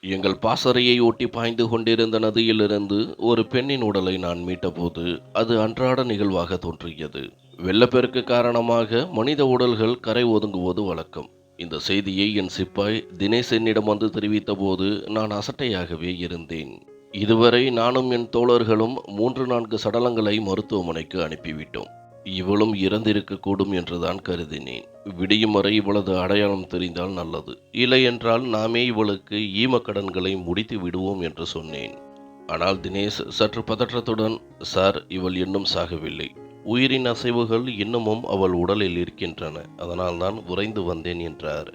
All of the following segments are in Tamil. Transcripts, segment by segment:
எங்கள் பாசறையை ஒட்டி பாய்ந்து கொண்டிருந்த நதியிலிருந்து ஒரு பெண்ணின் உடலை நான் மீட்டபோது அது அன்றாட நிகழ்வாக தோன்றியது. வெள்ளப்பெருக்கு காரணமாக மனித உடல்கள் கரை ஒதுங்குவது வழக்கம். இந்த செய்தியை என் சிப்பாய் தினேஷ் என்னிடம் வந்து தெரிவித்த போது நான் அசட்டையாகவே இருந்தேன். இதுவரை நானும் என் தோழர்களும் 3-4 சடலங்களை மருத்துவமனைக்கு அனுப்பிவிட்டோம். இவளும் இறந்திருக்கக்கூடும் என்றுதான் கருதினேன். விடியும் வரை இவளது அடையாளம் தெரிந்தால் நல்லது. இல்லையென்றால் நாமே இவளுக்கு ஈமக்கடன்களை முடித்து விடுவோம் என்று சொன்னேன். ஆனால் தினேஷ் சற்று பதற்றத்துடன், சார், இவள் இன்னும் சாகவில்லை. உயிரின் அசைவுகள் இன்னமும் அவள் உடலில் இருக்கின்றன. அதனால்தான் விரைந்து வந்தேன் என்றார்.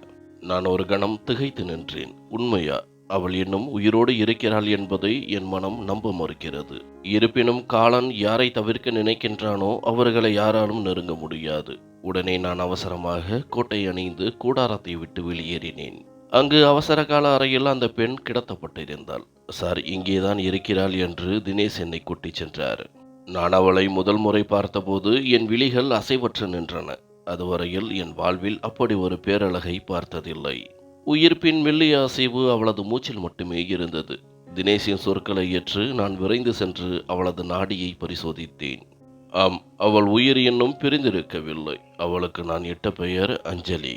நான் ஒரு கணம் திகைத்து நின்றேன். உண்மையா? அவள் இன்னும் உயிரோடு இருக்கிறாள் என்பதை என் மனம் நம்ப மறுக்கிறது. இருப்பினும் காலன் யாரை தவிர்க்க நினைக்கின்றானோ அவர்களை யாராலும் நெருங்க முடியாது. உடனே நான் அவசரமாக கோட்டை அணிந்து கூடாரத்தை விட்டு வெளியேறினேன். அங்கு அவசர கால அறையில் அந்த பெண் கிடத்தப்பட்டிருந்தாள். சார், இங்கேதான் இருக்கிறாள் என்று தினேஷ் என்னை கூட்டிச் சென்றார். நான் அவளை முதல் முறை பார்த்தபோது என் விழிகள் அசைவற்று நின்றன. அதுவரையில் என் வாழ்வில் அப்படி ஒரு பேரழகை பார்த்ததில்லை. உயிர்ப்பின் மெல்லிய அசைவு அவளது மூச்சில் மட்டுமே இருந்தது. தினேஷின் சொற்களை ஏற்று நான் விரைந்து சென்று அவளது நாடியை பரிசோதித்தேன். ஆம், அவள் உயிர் இன்னும் பிரிந்திருக்கவில்லை. அவளுக்கு நான் இட்ட பெயர் அஞ்சலி.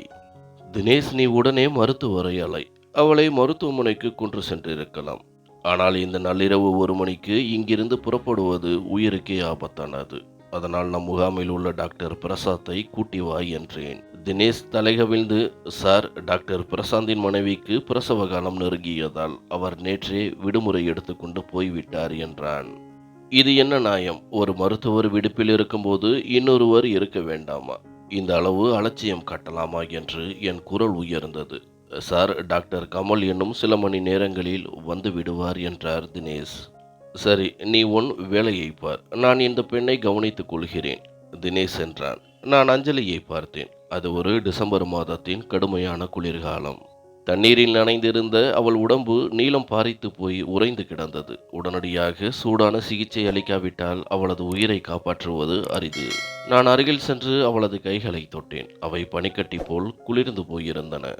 தினேஷ், நீ உடனே மருத்துவரை அலை. அவளை மருத்துவமனைக்கு கொண்டு சென்றிருக்கலாம். ஆனால் இந்த நள்ளிரவு 1 மணிக்கு இங்கிருந்து புறப்படுவது உயிருக்கே ஆபத்தானது. அதனால் நம் முகாமில் உள்ள டாக்டர் பிரசாத்தை கூட்டி வா என்றேன். தினேஷ் தலைகவிழ்ந்து, சார், டாக்டர் பிரசாந்தின் மனைவிக்கு பிரசவ காலம் நெருங்கியதால் அவர் நேற்றே விடுமுறை எடுத்துக்கொண்டு போய்விட்டார் என்றான். இது என்ன நியாயம்? ஒரு மருத்துவர் விடுப்பில் இருக்கும்போது இன்னொருவர் இருக்க வேண்டாமா? இந்த அளவு அலட்சியம் காட்டலாமா என்று என் குரல் உயர்ந்தது. சார், டாக்டர் கமல் இன்னும் சில மணி நேரங்களில் வந்து விடுவார் என்றார் தினேஷ். சரி, நீ உன் வேலையை பார். நான் இந்த பெண்ணை கவனித்துக் கொள்கிறேன், தினேஷ் என்றான். நான் அஞ்சலியை பார்த்தேன். அது ஒரு டிசம்பர் மாதத்தின் கடுமையான குளிர்காலம். தண்ணீரில் நனைந்திருந்த அவள் உடம்பு நீலம் பாரித்து போய் உறைந்து கிடந்தது. உடனடியாக சூடான சிகிச்சை அளிக்காவிட்டால் அவளது உயிரை காப்பாற்றுவது அரிது. நான் அருகில் சென்று அவளது கைகளை தொட்டேன். அவை பனிக்கட்டி போல் குளிர்ந்து போயிருந்தன.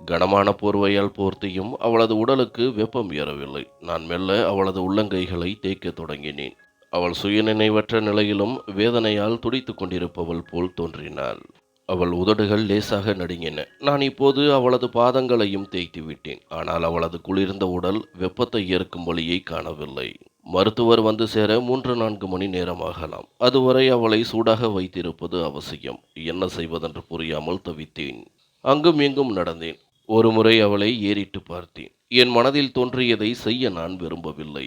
கனமான போர்வையால் போர்த்தியும் அவளது உடலுக்கு வெப்பம் ஏறவில்லை. நான் மெல்ல அவளது உள்ளங்கைகளை தேய்க்க தொடங்கினேன். அவள் சுயநினைவற்ற நிலையிலும் வேதனையால் துடித்துக் கொண்டிருப்பவள் போல் தோன்றினாள். அவள் உதடுகள் லேசாக நடுங்கின. நான் இப்போது அவளது பாதங்களையும் தேய்த்து விட்டேன். ஆனால் அவளது குளிர்ந்த உடல் வெப்பத்தை ஏற்கும் வழியை காணவில்லை. மருத்துவர் வந்து சேர 3-4 மணி நேரமாகலாம். அதுவரை அவளை சூடாக வைத்திருப்பது அவசியம். என்ன செய்வதென்று புரியாமல் தவித்தேன். அங்கும் இங்கும் நடந்தேன். ஒரு முறை அவளை ஏறிட்டு பார்த்தேன். என் மனதில் தோன்றியதை செய்ய நான் விரும்பவில்லை.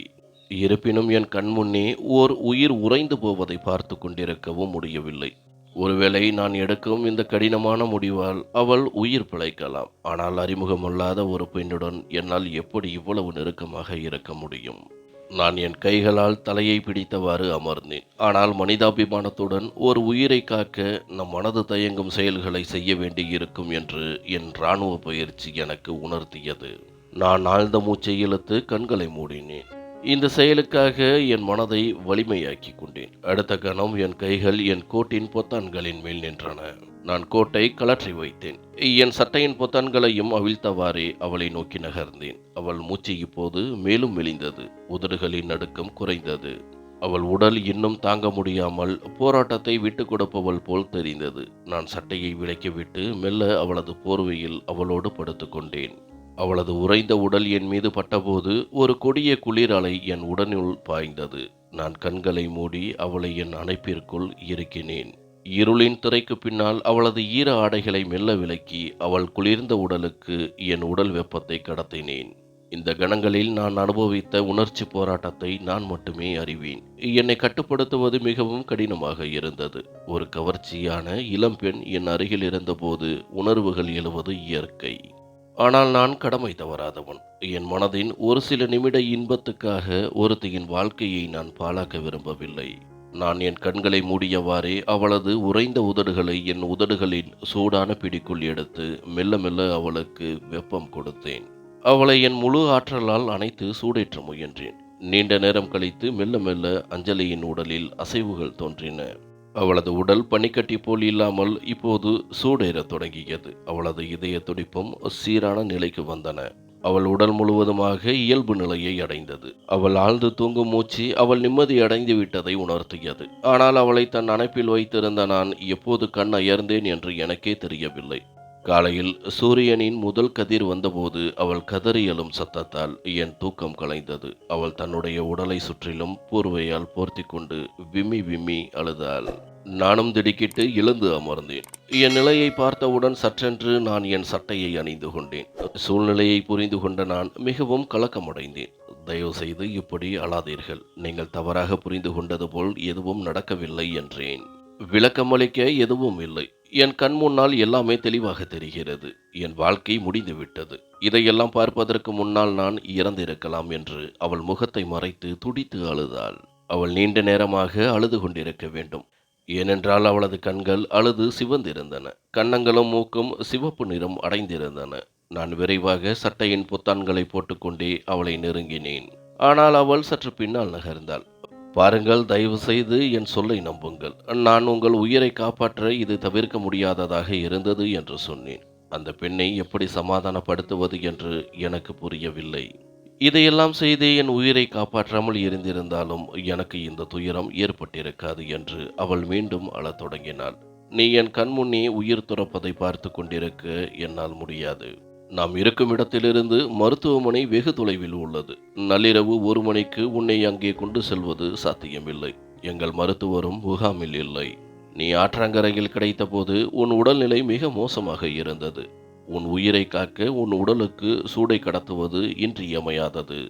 இருப்பினும் என் கண்முன்னே ஓர் உயிர் உறைந்து போவதை பார்த்து கொண்டிருக்கவும் முடியவில்லை. ஒருவேளை நான் எடுக்கும் இந்த கடினமான முடிவால் அவள் உயிர் பிழைக்கலாம். ஆனால் அறிமுகமல்லாத ஒரு பெண்ணுடன் என்னால் எப்படி இவ்வளவு நெருக்கமாக இருக்க முடியும்? நான் என் கைகளால் தலையை பிடித்தவாறு அமர்ந்தேன். ஆனால் மனிதாபிமானத்துடன் ஒரு உயிரை காக்க நம் மனது தயங்கும் செயல்களை செய்ய வேண்டியிருக்கும் என்று என் இராணுவ பயிற்சி எனக்கு உணர்த்தியது. நான் ஆழ்ந்த மூச்சை இழுத்து கண்களை மூடினேன். இந்த செயலுக்காக என் மனதை வலிமையாக்கி கொண்டேன். அடுத்த கணம் என் கைகள் என் கோட்டின் பொத்தான்களின் மேல் நின்றன. நான் கோட்டை கழற்றி வைத்தேன். என் சட்டையின் பொத்தான்களையும் அவிழ்த்தவாறே அவளை நோக்கி நகர்ந்தேன். அவள் மூச்சு இப்போது மேலும் மெலிந்தது. உதடுகளின் நடுக்கம் குறைந்தது. அவள் உடல் இன்னும் தாங்க முடியாமல் போராட்டத்தை விட்டு கொடுப்பவள் போல் தெரிந்தது. நான் சட்டையை விலக்கிவிட்டு மெல்ல அவளது போர்வையில் அவளோடு படுத்துக்கொண்டேன். அவளது உறைந்த உடல் என் மீது பட்டபோது ஒரு கொடிய குளிர் அலை என் உடலுள் பாய்ந்தது. நான் கண்களை மூடி அவளை என் அணைப்பிற்குள் இறுக்கினேன். இருளின் திரைக்கு பின்னால் அவளது ஈர ஆடைகளை மெல்ல விலக்கி அவள் குளிர்ந்த உடலுக்கு என் உடல் வெப்பத்தை கடத்தினேன். இந்த கணங்களில் நான் அனுபவித்த உணர்ச்சி போராட்டத்தை நான் மட்டுமே அறிவேன். என்னை கட்டுப்படுத்துவது மிகவும் கடினமாக இருந்தது. ஒரு கவர்ச்சியான இளம்பெண் என் அருகில் இருந்தபோது உணர்வுகள் எழுவது இயற்கை. ஆனால் நான் கடமை தவறாதவன். என் மனதின் ஒரு சில நிமிட இன்பத்துக்காக ஒருத்தியின் வாழ்க்கையை நான் பாழாக்க விரும்பவில்லை. நான் என் கண்களை மூடியவாறே அவளது உறைந்த உதடுகளை என் உதடுகளின் சூடான பிடிக்குள் எடுத்து மெல்ல மெல்ல அவளுக்கு வெப்பம் கொடுத்தேன். அவளை என் முழு ஆற்றலால் அணைத்து சூடேற்ற முயன்றேன். நீண்ட நேரம் கழித்து மெல்ல மெல்ல அஞ்சலியின் உடலில் அசைவுகள் தோன்றின. அவளது உடல் பனிக்கட்டி போல் இல்லாமல் இப்போது சூடேறத் தொடங்கியது. அவளது இதய துடிப்பும் சீரான நிலைக்கு வந்தன. அவள் உடல் முழுவதுமாக இயல்பு நிலையை அடைந்தது. அவள் ஆழ்ந்து தூங்கும் மூச்சு அவள் நிம்மதி அடைந்து விட்டதை உணர்த்தியது. ஆனால் அவளை தன் அணைப்பில் வைத்திருந்த நான் எப்போது கண் அயர்ந்தேன் என்று எனக்கே தெரியவில்லை. காலையில் சூரியனின் முதல் கதிர் வந்தபோது அவள் கதறி எழும் சத்தத்தால் என் தூக்கம் கலைந்தது. அவள் தன்னுடைய உடலை சுற்றிலும் போர்வையால் போர்த்தி கொண்டு விம்மி விம்மி அழுதாள். நானும் திடுக்கிட்டு எழுந்து அமர்ந்தேன். என் நிலையை பார்த்தவுடன் சற்றென்று நான் என் சட்டையை அணிந்து கொண்டேன். சூழ்நிலையை புரிந்து கொண்ட நான் மிகவும் கலக்கமடைந்தேன். தயவு செய்து இப்படி அழாதீர்கள். நீங்கள் தவறாக புரிந்து கொண்டது போல் எதுவும் நடக்கவில்லை என்றேன். விளக்கமளிக்க எதுவும் இல்லை. என் கண் முன்னால் எல்லாமே தெளிவாக தெரிகிறது. என் வாழ்க்கை முடிந்துவிட்டது. இதையெல்லாம் பார்ப்பதற்கு முன்னால் நான் இறந்திருக்கலாம் என்று அவள் முகத்தை மறைத்து துடித்து அழுதாள். அவள் நீண்ட நேரமாக அழுது கொண்டிருக்க வேண்டும். ஏனென்றால் அவளது கண்கள் அழுது சிவந்திருந்தன. கன்னங்களும் மூக்கும் சிவப்பு நிறம் அடைந்திருந்தன. நான் விரைவாக சட்டையின் பொத்தான்களை போட்டுக்கொண்டே அவளை நெருங்கினேன். ஆனால் அவள் சற்று பின்னால் நகர்ந்தாள். பாருங்கள், தயவு செய்து என் சொல்லை நம்புங்கள். நான் உங்கள் உயிரை காப்பாற்ற இது தவிர்க்க முடியாததாக இருந்தது என்று சொன்னேன். அந்த பெண்ணை எப்படி சமாதானப்படுத்துவது என்று எனக்கு புரியவில்லை. இதையெல்லாம் செய்து என் உயிரை காப்பாற்றாமல் இருந்திருந்தாலும் எனக்கு இந்த துயரம் ஏற்பட்டிருக்காது என்று அவள் மீண்டும் அழத் தொடங்கினாள். நீ என் கண்முன்னே உயிர் துறப்பதை பார்த்து கொண்டிருக்க என்னால் முடியாது. நாம் இருக்கும் இடத்திலிருந்து மருத்துவமனை வெகு தொலைவில் உள்ளது. நள்ளிரவு 1 மணிக்கு உன்னை அங்கே கொண்டு செல்வது சாத்தியமில்லை. எங்கள் மருத்துவரும் முகாமில் இல்லை. நீ ஆற்றங்கரையில் கிடைத்தபோது உன் உடல்நிலை மிக மோசமாக இருந்தது. உன் உயிரை காக்க உன் உடலுக்கு சூடை கடத்துவது இன்றியமையாதது.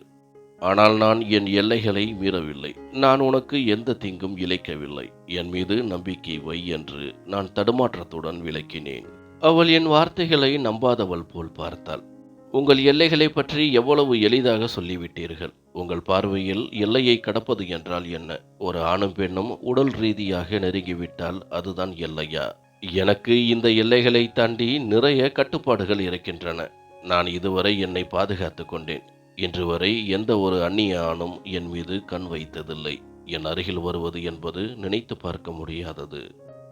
ஆனால் நான் என் எல்லைகளை மீறவில்லை. நான் உனக்கு எந்த தீங்கும் இழைக்கவில்லை. என் மீது நம்பிக்கை வை என்று நான் தடுமாற்றத்துடன் விளக்கினேன். அவள் என் வார்த்தைகளை நம்பாதவள் போல் பார்த்தாள். உங்கள் எல்லைகளை பற்றி எவ்வளவு எளிதாக சொல்லிவிட்டீர்கள். உங்கள் பார்வையில் எல்லையை கடப்பது என்றால் என்ன? ஒரு ஆணும் பெண்ணும் உடல் ரீதியாக நெருங்கிவிட்டால் அதுதான் எல்லையா? எனக்கு இந்த எல்லைகளை தாண்டி நிறைய கட்டுப்பாடுகள் இருக்கின்றன. நான் இதுவரை என்னை பாதுகாத்து கொண்டேன். இன்று வரை எந்த ஒரு அந்நிய ஆணும் என் மீது கண் வைத்ததில்லை. என் அருகில் வருவது என்பது நினைத்து பார்க்க முடியாதது.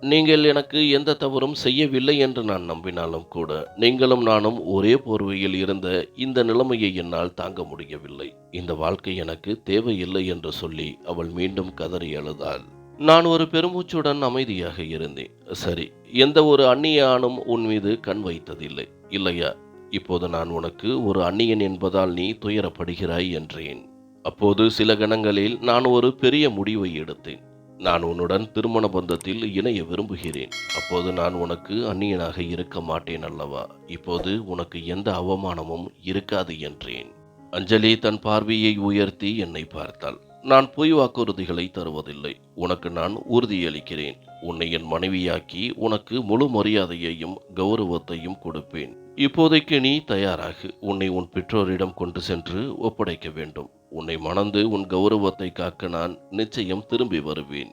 நீங்கள் எனக்கு எந்த தவறும் செய்யவில்லை என்று நான் நம்பினாலும் கூட நீங்களும் நானும் ஒரே போர்வையில் இருந்த இந்த நிலைமையை என்னால் தாங்க முடியவில்லை. இந்த வாழ்க்கை எனக்கு தேவையில்லை என்று சொல்லி அவள் மீண்டும் கதறி அழுதாள். நான் ஒரு பெருமூச்சுடன் அமைதியாக இருந்தேன். சரி, எந்த ஒரு அந்நிய ஆணும் உன் மீது கண் வைத்ததில்லை இல்லையா? இப்போது நான் உனக்கு ஒரு அந்நியன் என்பதால் நீ துயரப்படுகிறாய் என்றேன். அப்போது சில கணங்களில் நான் ஒரு பெரிய முடிவை எடுத்தேன். நான் உன்னுடன் திருமண பந்தத்தில் இணைய விரும்புகிறேன். அப்போது நான் உனக்கு அந்நியனாக இருக்க மாட்டேன் அல்லவா? இப்போது உனக்கு எந்த அவமானமும் இருக்காது என்றேன். அஞ்சலி தன் பார்வையை உயர்த்தி என்னை பார்த்தாள். நான் பொய் வாக்குறுதிகளை தருவதில்லை. உனக்கு நான் உறுதியளிக்கிறேன். உன்னை என் மனைவியாக்கி உனக்கு முழு மரியாதையையும் கௌரவத்தையும் கொடுப்பேன். இப்போதைக்கு நீ தயாராகு. உன்னை உன் பெற்றோரிடம் கொண்டு சென்று ஒப்படைக்க வேண்டும். உன்னை மணந்து உன் கௌரவத்தை காக்க நான் நிச்சயம் திரும்பி வருவேன்.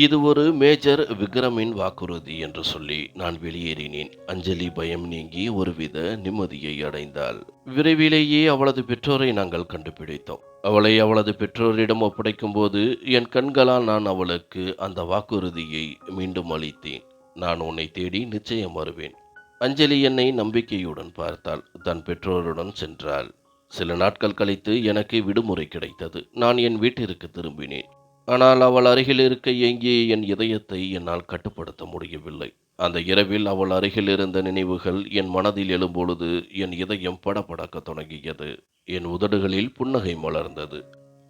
இது ஒரு மேஜர் விக்ரமின் வாக்குறுதி என்று சொல்லி நான் வெளியேறினேன். அஞ்சலி பயம் நீங்கி ஒருவித நிம்மதியை அடைந்தாள். விரைவிலேயே அவளது பெற்றோரை நாங்கள் கண்டுபிடித்தோம். அவளை அவளது பெற்றோரிடம் ஒப்படைக்கும் போது என் கண்களால் நான் அவளுக்கு அந்த வாக்குறுதியை மீண்டும் அளித்தேன். நான் உன்னை தேடி நிச்சயம் வருவேன். அஞ்சலி என்னை நம்பிக்கையுடன் பார்த்தாள். தன் பெற்றோருடன் சென்றாள். சில நாட்கள் கழித்து எனக்கு விடுமுறை கிடைத்தது. நான் என் வீட்டிற்கு திரும்பினேன். ஆனால் அவள் அருகில் இருக்க ஏங்கிய என் இதயத்தை என்னால் கட்டுப்படுத்த முடியவில்லை. அந்த இரவில் அவள் அருகில் இருந்த நினைவுகள் என் மனதில் எழும்பொழுது என் இதயம் படபடக்க தொடங்கியது. என் உதடுகளில் புன்னகை மலர்ந்தது.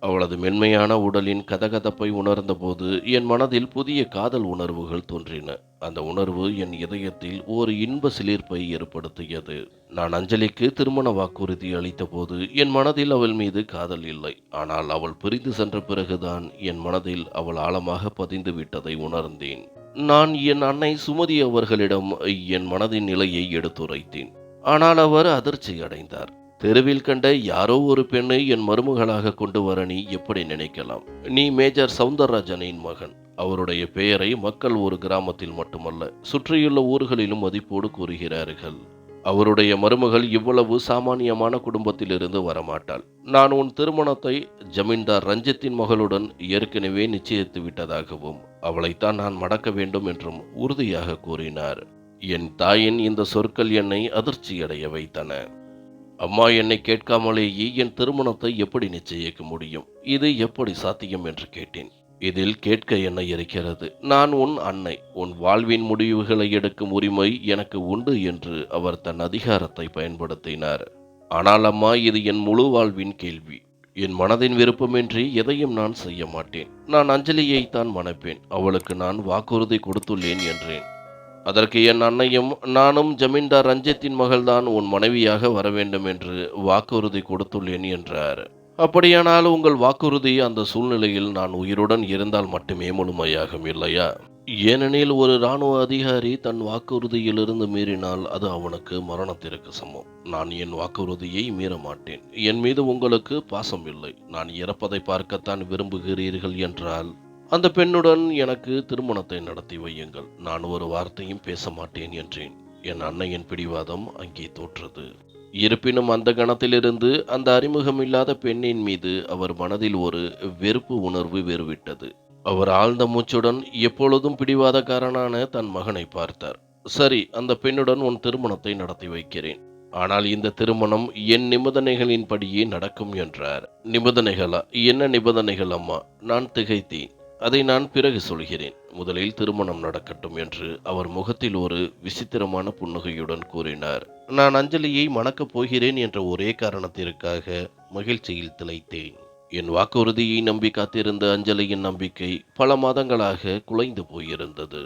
அவளது மென்மையான உடலின் கதகதப்பை உணர்ந்தபோது என் மனதில் புதிய காதல் உணர்வுகள் தோன்றின. அந்த உணர்வு என் இதயத்தில் ஒரு இன்ப சிலிர்ப்பை ஏற்படுத்தியது. நான் அஞ்சலிக்கு திருமண வாக்குறுதி அளித்த போது என் மனதில் அவள் மீது காதல் இல்லை. ஆனால் அவள் பிரிந்து சென்ற பிறகுதான் என் மனதில் அவள் ஆழமாக பதிந்து விட்டதை உணர்ந்தேன். நான் என் அன்னை சுமதி அவர்களிடம் என் மனதின் நிலையை எடுத்துரைத்தேன். ஆனால் அவர் அதிர்ச்சி அடைந்தார். தெருவில் கண்ட யாரோ ஒரு பெண்ணை என் மருமகளாக கொண்டு வர நீ எப்படி நினைக்கலாம்? நீ மேஜர் சவுந்தரராஜனின் மகன். அவருடைய பெயரை மக்கள் ஒரு கிராமத்தில் மட்டுமல்ல சுற்றியுள்ள ஊர்களிலும் மதிப்போடு கூறுகிறார்கள். அவருடைய மருமகள் இவ்வளவு சாமானியமான குடும்பத்திலிருந்து வரமாட்டாள். நான் உன் திருமணத்தை ஜமீன்தார் ரஞ்சித்தின் மகளுடன் ஏற்கனவே நிச்சயித்து விட்டதாகவும் அவளைத்தான் நான் மடக்க வேண்டும் என்றும் உறுதியாக கூறினார். என் தாயின் இந்த சொற்கள் என்னை அதிர்ச்சியடைய வைத்தன. அம்மா என்னை கேட்காமலேயே என் திருமணத்தை எப்படி நிச்சயிக்க முடியும்? இது எப்படி சாத்தியம் என்று கேட்டேன். இதில் கேட்க என்ன இருக்கிறது? நான் உன் அன்னை. உன் வாழ்வின் முடிவுகளை எடுக்கும் உரிமை எனக்கு உண்டு என்று அவர் தன் அதிகாரத்தை பயன்படுத்தினார். ஆனால் அம்மா, இது என் முழு வாழ்வின் கேள்வி. என் மனதின் விருப்பமின்றி எதையும் நான் செய்ய மாட்டேன். நான் அஞ்சலியைத்தான் மணப்பேன். அவளுக்கு நான் வாக்குறுதி கொடுத்துள்ளேன் என்றேன். அதற்கு என் அன்னையும், நானும் ஜமீன்தார் ரஞ்சித்தின் மகள்தான் உன் மனைவியாக வரவேண்டும் என்று வாக்குறுதி கொடுத்துள்ளேன் என்றார். அப்படியானால் உங்கள் வாக்குறுதி அந்த சூழ்நிலையில் நான் உயிருடன் இருந்தால் மட்டுமே முழுமையாகும், இல்லையா? ஏனெனில் ஒரு இராணுவ அதிகாரி தன் வாக்குறுதியிலிருந்து மீறினால் அது அவனுக்கு மரணத்திற்கு சமம். நான் என் வாக்குறுதியை மீற மாட்டேன். என் மீது உங்களுக்கு பாசம் இல்லை. நான் இறப்பதை பார்க்கத்தான் விரும்புகிறீர்கள் என்றால் அந்த பெண்ணுடன் எனக்கு திருமணத்தை நடத்தி வையுங்கள். நான் ஒரு வார்த்தையும் பேச மாட்டேன் என்றேன். என் அன்னையின் பிடிவாதம் அங்கே தோற்றது. இருப்பினும் அந்த கணத்திலிருந்து அந்த அறிமுகமில்லாத பெண்ணின் மீது அவர் மனதில் ஒரு வெறுப்பு உணர்வு வேறுவிட்டது. அவர் ஆழ்ந்த மூச்சுடன் எப்பொழுதும் பிடிவாதக்காரனான தன் மகனை பார்த்தார். சரி, அந்த பெண்ணுடன் உன் திருமணத்தை நடத்தி வைக்கிறேன். ஆனால் இந்த திருமணம் என் நிபந்தனைகளின்படியே நடக்கும் என்றார். நிபந்தனைகளா? என்ன நிபந்தனைகள் அம்மா? நான் திகைத்தேன். அதை நான் பிறகு சொல்கிறேன். முதலில் திருமணம் நடக்கட்டும் என்று அவர் முகத்தில் ஒரு விசித்திரமான புன்னகையுடன் கூறினார். நான் அஞ்சலியை மணக்கப் போகிறேன் என்ற ஒரே காரணத்திற்காக மகிழ்ச்சியில் திளைத்தேன். என் வாக்குறுதியை நம்பி காத்திருந்த அஞ்சலியின் நம்பிக்கை பல மாதங்களாக குலைந்து போயிருந்தது.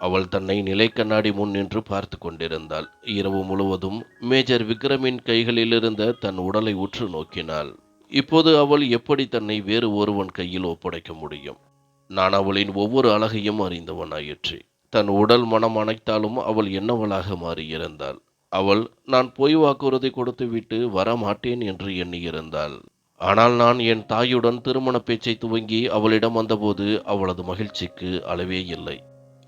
அவள் தன்னை நிலை கண்ணாடி முன் நின்று பார்த்து கொண்டிருந்தாள். இரவு முழுவதும் மேஜர் விக்ரமின் கைகளில் இருந்த தன் உடலை உற்று நோக்கினாள். இப்போது அவள் எப்படி தன்னை வேறு ஒருவன் கையில் ஒப்படைக்க முடியும்? நான் அவளின் ஒவ்வொரு அழகையும் அறிந்தவனாயிற்று. தன் உடல் மனம் அனைத்தாலும் அவள் என்னவளாக மாறியிருந்தாள். அவள் நான் பொய் வாக்குறுதி கொடுத்துவிட்டு வரமாட்டேன் என்று எண்ணியிருந்தாள். ஆனால் நான் என் தாயுடன் திருமண பேச்சை துவங்கி அவளிடம் வந்தபோது அவளது மகிழ்ச்சிக்கு அளவே இல்லை.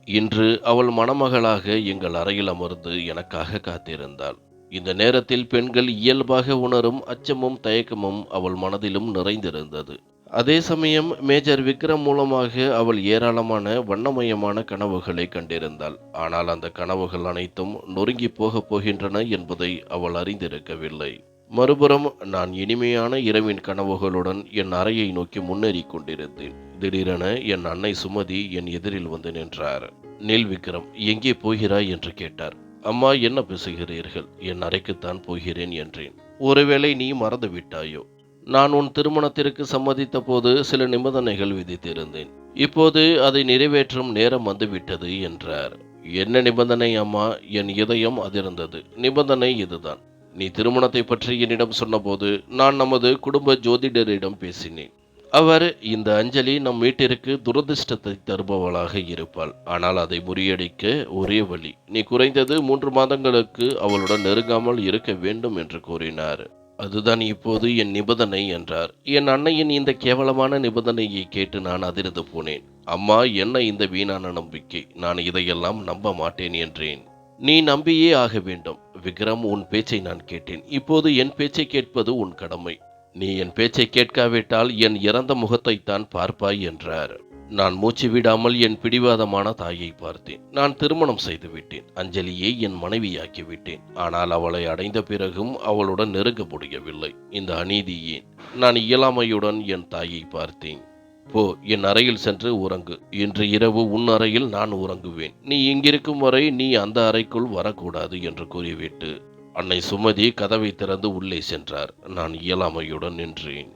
இன்று அவள் மணமகளாக எங்கள் அறையில் அமர்ந்து எனக்காக காத்திருந்தாள். இந்த நேரத்தில் பெண்கள் இயல்பாக உணரும் அச்சமும் தயக்கமும் அவள் மனதிலும் நிறைந்திருந்தது. அதே சமயம் மேஜர் விக்ரம் மூலமாக அவள் ஏராளமான வண்ணமயமான கனவுகளை கண்டிருந்தாள். ஆனால் அந்த கனவுகள் அனைத்தும் நொறுங்கி போகப் போகின்றன என்பதை அவள் அறிந்திருக்கவில்லை. மறுபுறம் நான் இனிமையான இரவின் கனவுகளுடன் என் அறையை நோக்கி முன்னேறி கொண்டிருந்தேன். திடீரென என் அன்னை சுமதி என் எதிரில் வந்து நின்றார். நீல் விக்ரம், எங்கே போகிறாய் என்று கேட்டார். அம்மா, என்ன பேசுகிறீர்கள்? என் அறைக்குத்தான் போகிறேன் என்றேன். ஒருவேளை நீ மறந்து விட்டாயோ? நான் உன் திருமணத்திற்கு சம்மதித்த போது சில நிபந்தனைகள் விதித்திருந்தேன். இப்போது அதை நிறைவேற்றும் நேரம் வந்துவிட்டது என்றார். என்ன நிபந்தனை அம்மா? என் இதயம் அதிர்ந்தது. நிபந்தனை இதுதான். நீ திருமணத்தை பற்றி என்னிடம் சொன்னபோது நான் நமது குடும்ப ஜோதிடரிடம் பேசினேன். அவர், இந்த அஞ்சலி நம் வீட்டிற்கு துரதிர்ஷ்டத்தை தருபவளாக இருப்பாள். ஆனால் அதை முறியடிக்க ஒரே வழி, நீ குறைந்தது 3 மாதங்களுக்கு அவளுடன் நெருங்காமல் இருக்க வேண்டும் என்று கூறினார். அதுதான் இப்போது என் நிபந்தனை என்றார். என் அன்னையின் இந்த கேவலமான நிபந்தனையை கேட்டு நான் அதிர்ந்து போனேன். அம்மா, என்ன இந்த வீணான நம்பிக்கை? நான் இதையெல்லாம் நம்ப மாட்டேன் என்றேன். நீ நம்பியே ஆக வேண்டும் விக்ரம். உன் பேச்சை நான் கேட்டேன். இப்போது என் பேச்சை கேட்பது உன் கடமை. நீ என் பேச்சை கேட்காவிட்டால் என் இறந்த முகத்தைத்தான் பார்ப்பாய் என்றார். நான் மூச்சு விடாமல் என் பிடிவாதமான தாயை பார்த்தேன். நான் திருமணம் செய்து விட்டேன். அஞ்சலியை என் மனைவியாக்கி விட்டேன். ஆனால் அவளை அடைந்த பிறகும் அவளுடன் நெருங்க முடியவில்லை. இந்த அநீதி ஏன்? நான் இயலாமையுடன் என் தாயை பார்த்தேன். போ, என் அறையில் சென்று உறங்கு. இன்று இரவு உன் அறையில் நான் உறங்குவேன். நீ இங்கிருக்கும் வரை நீ அந்த அறைக்குள் வரக்கூடாது என்று கூறிவிட்டு அன்னை சுமதி கதவை திறந்து உள்ளே சென்றார். நான் இயலாமையுடன் நின்றேன்.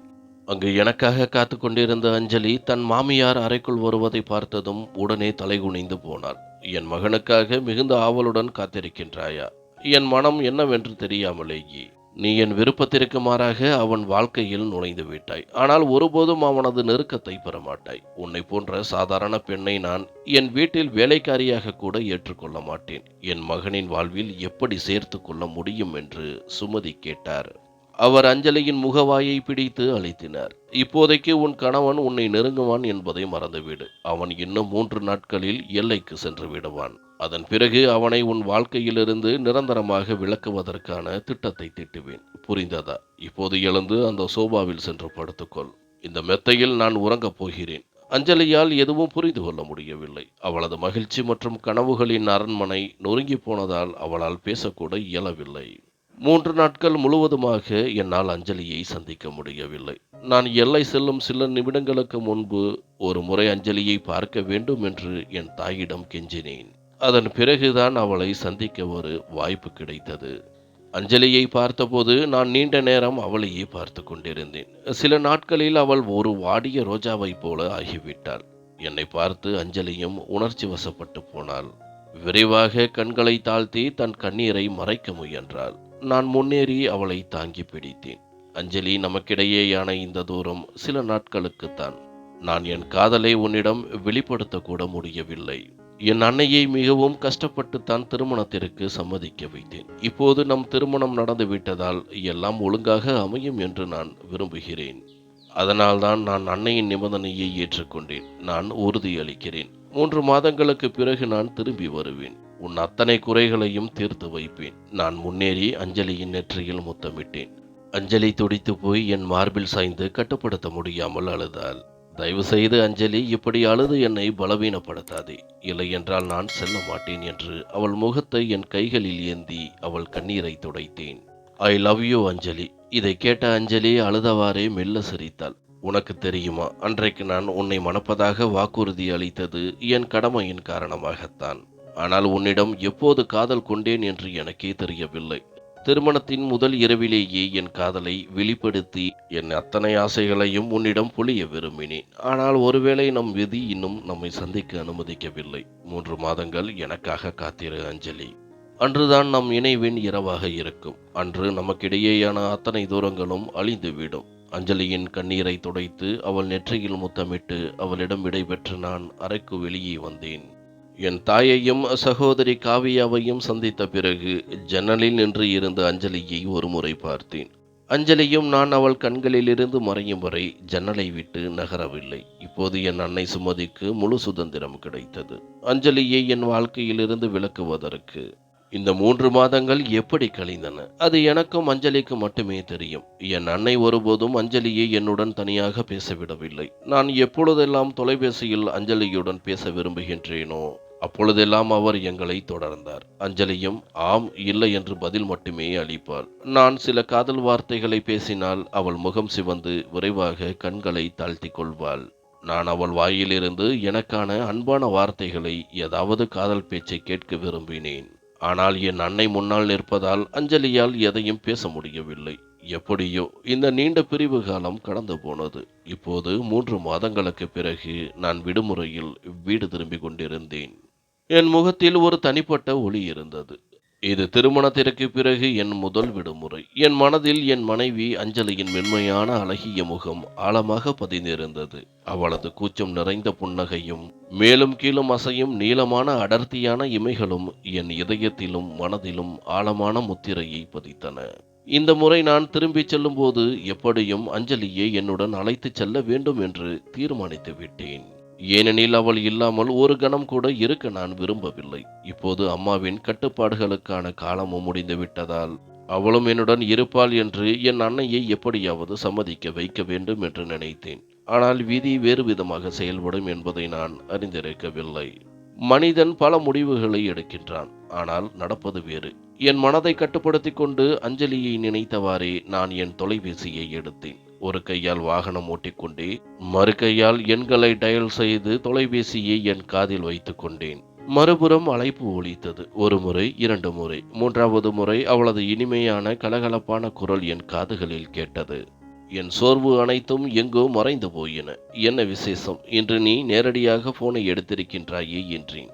அங்கு எனக்காக காத்து கொண்டிருந்த அஞ்சலி தன் மாமியார் அறைக்குள் வருவதை பார்த்ததும் உடனே தலைகுனிந்து போனாள். என் மகனுக்காக மிகுந்த ஆவலுடன் காத்திருக்கின்றாயா? என் மனம் என்னவென்று தெரியாமலேயே நீ என் விருப்பத்திற்கு மாறாக அவன் வாழ்க்கையில் நுழைந்து விட்டாய். ஆனால் ஒருபோதும் அவனது நெருக்கத்தை பெறமாட்டாய். உன்னை போன்ற சாதாரண பெண்ணை நான் என் வீட்டில் வேலைக்காரியாக கூட ஏற்றுக்கொள்ள மாட்டேன். என் மகனின் வாழ்வில் எப்படி சேர்த்து கொள்ள முடியும் என்று சுமதி கேட்டார். அவர் அஞ்சலியின் முகவாயை பிடித்து அழுத்தினார். இப்போதைக்கு உன் கணவன் உன்னை நெருங்குவான் என்பதை மறந்துவிடு. அவன் இன்னும் 3 நாட்களில் எல்லைக்கு சென்று விடுவான். அதன் பிறகு அவனை உன் வாழ்க்கையிலிருந்து நிரந்தரமாக விலக்குவதற்கான திட்டத்தை தீட்டுவேன். புரிந்ததா? இப்போது எழுந்து அந்த சோபாவில் சென்று படுத்துக்கொள். இந்த மெத்தையில் நான் உறங்கப் போகிறேன். அஞ்சலியால் எதுவும் புரிந்து கொள்ள முடியவில்லை. அவளது மகிழ்ச்சி மற்றும் கனவுகளின் அரண்மனை நொறுங்கி போனதால் அவளால் பேசக்கூட இயலவில்லை. 3 நாட்கள் முழுவதுமாக என்னால் அஞ்சலியை சந்திக்க முடியவில்லை. நான் எல்லை செல்லும் சில நிமிடங்களுக்கு முன்பு ஒரு முறை அஞ்சலியை பார்க்க வேண்டும் என்று என் தாயிடம் கெஞ்சினேன். அதன் பிறகுதான் அவளை சந்திக்க ஒரு வாய்ப்பு கிடைத்தது. அஞ்சலியை பார்த்தபோது நான் நீண்ட நேரம் அவளையே பார்த்து கொண்டிருந்தேன். சில நாட்களில் அவள் ஒரு வாடிய ரோஜாவைப் போல ஆகிவிட்டாள். என்னை பார்த்து அஞ்சலியும் உணர்ச்சி வசப்பட்டு போனாள். விரைவாக கண்களை தாழ்த்தி தன் கண்ணீரை மறைக்க முயன்றாள். நான் முன்னேறி அவளை தாங்கி பிடித்தேன். அஞ்சலி, நமக்கிடையேயான இந்த தூரம் சில நாட்களுக்குத்தான். நான் என் காதலை உன்னிடம் வெளிப்படுத்தக்கூட முடியவில்லை. என் அன்னையை மிகவும் கஷ்டப்பட்டுத்தான் திருமணத்திற்கு சம்மதிக்க வைத்தேன். இப்போது நம் திருமணம் நடந்து விட்டதால் எல்லாம் ஒழுங்காக அமையும் என்று நான் விரும்புகிறேன். அதனால்தான் நான் அன்னையின் நிபந்தனையை ஏற்றுக்கொண்டேன். நான் உறுதியளிக்கிறேன், 3 மாதங்களுக்கு பிறகு நான் திரும்பி வருவேன். உன் அத்தனை குறைகளையும் தீர்த்து வைப்பேன். நான் முன்னேறி அஞ்சலியின் நெற்றியில் முத்தமிட்டேன். அஞ்சலி துடித்து போய் என் மார்பில் சாய்ந்து கட்டுப்படுத்த முடியாமல் அழுதாள். தயவு செய்து அஞ்சலி, இப்படி அழுது என்னை பலவீனப்படுத்தாதே. இல்லை என்றால் நான் செல்ல மாட்டேன் என்று அவள் முகத்தை என் கைகளில் ஏந்தி அவள் கண்ணீரை துடைத்தேன். ஐ லவ் யூ அஞ்சலி. இதை கேட்ட அஞ்சலி அழுதவாறே மெல்ல சிரித்தாள். உனக்கு தெரியுமா, அன்றைக்கு நான் உன்னை மணப்பதாக வாக்குறுதி அளித்தது என் கடமையின் காரணமாகத்தான். ஆனால் உன்னிடம் எப்போது காதல் கொண்டேன் என்று எனக்கே தெரியவில்லை. திருமணத்தின் முதல் இரவிலேயே என் காதலை வெளிப்படுத்தி என் அத்தனை ஆசைகளையும் உன்னிடம் பொழிய விரும்பினேன். ஆனால் ஒருவேளை நம் விதி இன்னும் நம்மை சந்திக்க அனுமதிக்கவில்லை. 3 மாதங்கள் எனக்காக காத்திரு அஞ்சலி. அன்றுதான் நம் இணைவின் இரவாக இருக்கும். அன்று நமக்கிடையேயான அத்தனை தூரங்களும் அழிந்துவிடும். அஞ்சலியின் கண்ணீரை துடைத்து அவள் நெற்றியில் முத்தமிட்டு அவளிடம் விடைபெற்று நான் அறைக்கு வெளியே வந்தேன். என் தாயையும் சகோதரி காவியாவையும் சந்தித்த பிறகு ஜன்னலில் நின்று இருந்த அஞ்சலியை ஒரு முறை பார்த்தேன். அஞ்சலியும் நான் அவள் கண்களிலிருந்து மறையும் வரை ஜன்னலை விட்டு நகரவில்லை. இப்போது என் அன்னை சுமதிக்கு முழு சுதந்திரம் கிடைத்தது, அஞ்சலியை என் வாழ்க்கையிலிருந்து விலக்குவதற்கு. இந்த 3 மாதங்கள் எப்படி கழிந்தன, அது எனக்கும் அஞ்சலிக்கு மட்டுமே தெரியும். என் அன்னை ஒருபோதும் அஞ்சலியை என்னுடன் தனியாக பேசவிடவில்லை. நான் எப்பொழுதெல்லாம் தொலைபேசியில் அஞ்சலியுடன் பேச விரும்புகின்றேனோ அப்பொழுதெல்லாம் அவர் எங்களை தொடர்ந்தார். அஞ்சலியும் ஆம் இல்லை என்று பதில் மட்டுமே அளிப்பாள். நான் சில காதல் வார்த்தைகளை பேசினால் அவள் முகம் சிவந்து விரைவாக கண்களை தாழ்த்தி கொள்வாள். நான் அவள் வாயிலிருந்து எனக்கான அன்பான வார்த்தைகளை, ஏதாவது காதல் பேச்சை கேட்க விரும்பினேன். ஆனால் என் அன்னை முன்னால் நிற்பதால் அஞ்சலியால் எதையும் பேச முடியவில்லை. எப்படியோ இந்த நீண்ட பிரிவு காலம் கடந்து போனது. இப்போது 3 மாதங்களுக்கு பிறகு நான் விடுமுறையில் வீடு திரும்பிக் கொண்டிருந்தேன். என் முகத்தில் ஒரு தனிப்பட்ட ஒளி இருந்தது. இது திருமணத்திற்கு பிறகு என் முதல் விடுமுறை. என் மனதில் என் மனைவி அஞ்சலியின் மென்மையான அழகிய முகம் ஆழமாக பதிந்திருந்தது. அவளது கூச்சம் நிறைந்த புன்னகையும் மேலும் கீழும் அசையும் நீளமான அடர்த்தியான இமைகளும் என் இதயத்திலும் மனதிலும் ஆழமான முத்திரையை பதித்தன. இந்த முறை நான் திரும்பிச் செல்லும்போது எப்படியும் அஞ்சலியை என்னுடன் அழைத்துச் செல்ல வேண்டும் என்று தீர்மானித்து விட்டேன். ஏனெனில் அவள் இல்லாமல் ஒரு கணம் கூட இருக்க நான் விரும்பவில்லை. இப்போது அம்மாவின் கட்டுப்பாடுகளுக்கான காலமும் முடிந்து விட்டதால் அவளும் என்னுடன் இருப்பாள் என்று என் அன்னையை எப்படியாவது சம்மதிக்க வைக்க வேண்டும் என்று நினைத்தேன். ஆனால் விதி வேறு விதமாக செயல்படும் என்பதை நான் அறிந்திருக்கவில்லை. மனிதன் பல முடிவுகளை எடுக்கின்றான், ஆனால் நடப்பது வேறு. என் மனதை கட்டுப்படுத்தி கொண்டு அஞ்சலியை நினைத்தவாறே நான் என் தொலைபேசியை எடுத்தேன். ஒரு கையால் வாகனம் ஓட்டிக்கொண்டே மறு கையால் எண்களை டயல் செய்து தொலைபேசியை என் காதில் வைத்துக் கொண்டேன். மறுபுறம் அழைப்பு ஒலித்தது. 1 முறை, 2 முறை, 3வது முறை அவளது இனிமையான கலகலப்பான குரல் என் காதுகளில் கேட்டது. என் சோர்வு அனைத்தும் எங்கோ மறைந்து போயின. என்ன விசேஷம், இன்று நீ நேரடியாக போனை எடுத்திருக்கின்றாயே என்றேன்.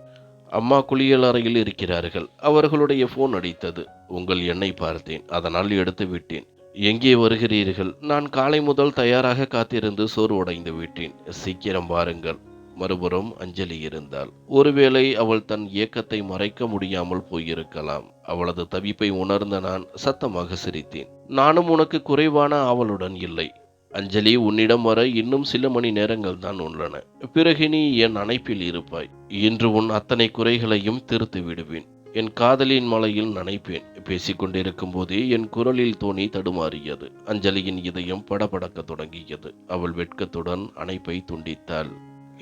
அம்மா குளியல் அறையில் இருக்கிறார்கள். அவர்களுடைய போன் அடித்தது. உங்கள் எண்ணை பார்த்தேன், அதனால் எடுத்து விட்டேன். எங்கே வருகிறீர்கள்? நான் காலை முதல் தயாராக காத்திருந்து சோர்வடைந்து விட்டேன். சீக்கிரம் வாருங்கள். மறுபுறம் அஞ்சலி இருந்தாள். ஒருவேளை அவள் தன் ஏக்கத்தை மறைக்க முடியாமல் போயிருக்கலாம். அவளது தவிப்பை உணர்ந்த நான் சத்தமாக சிரித்தேன். நானும் உனக்கு குறைவான அவளுடன் இல்லை அஞ்சலி. உன்னிடம் வர இன்னும் சில மணி நேரங்கள் தான் உள்ளன. பிறகு நீ என் அணைப்பில் இருப்பாய். இன்று உன் அத்தனை குறைகளையும் திருத்து விடுவேன். என் காதலின் மலையில் நனைப்பேன். பேசிக்கொண்டிருக்கும் போதே என் குரலில் தோணி தடுமாறியது. அஞ்சலியின் இதயம் படபடக்க தொடங்கியது. அவள் வெட்கத்துடன் அணைப்பை துண்டித்தாள்.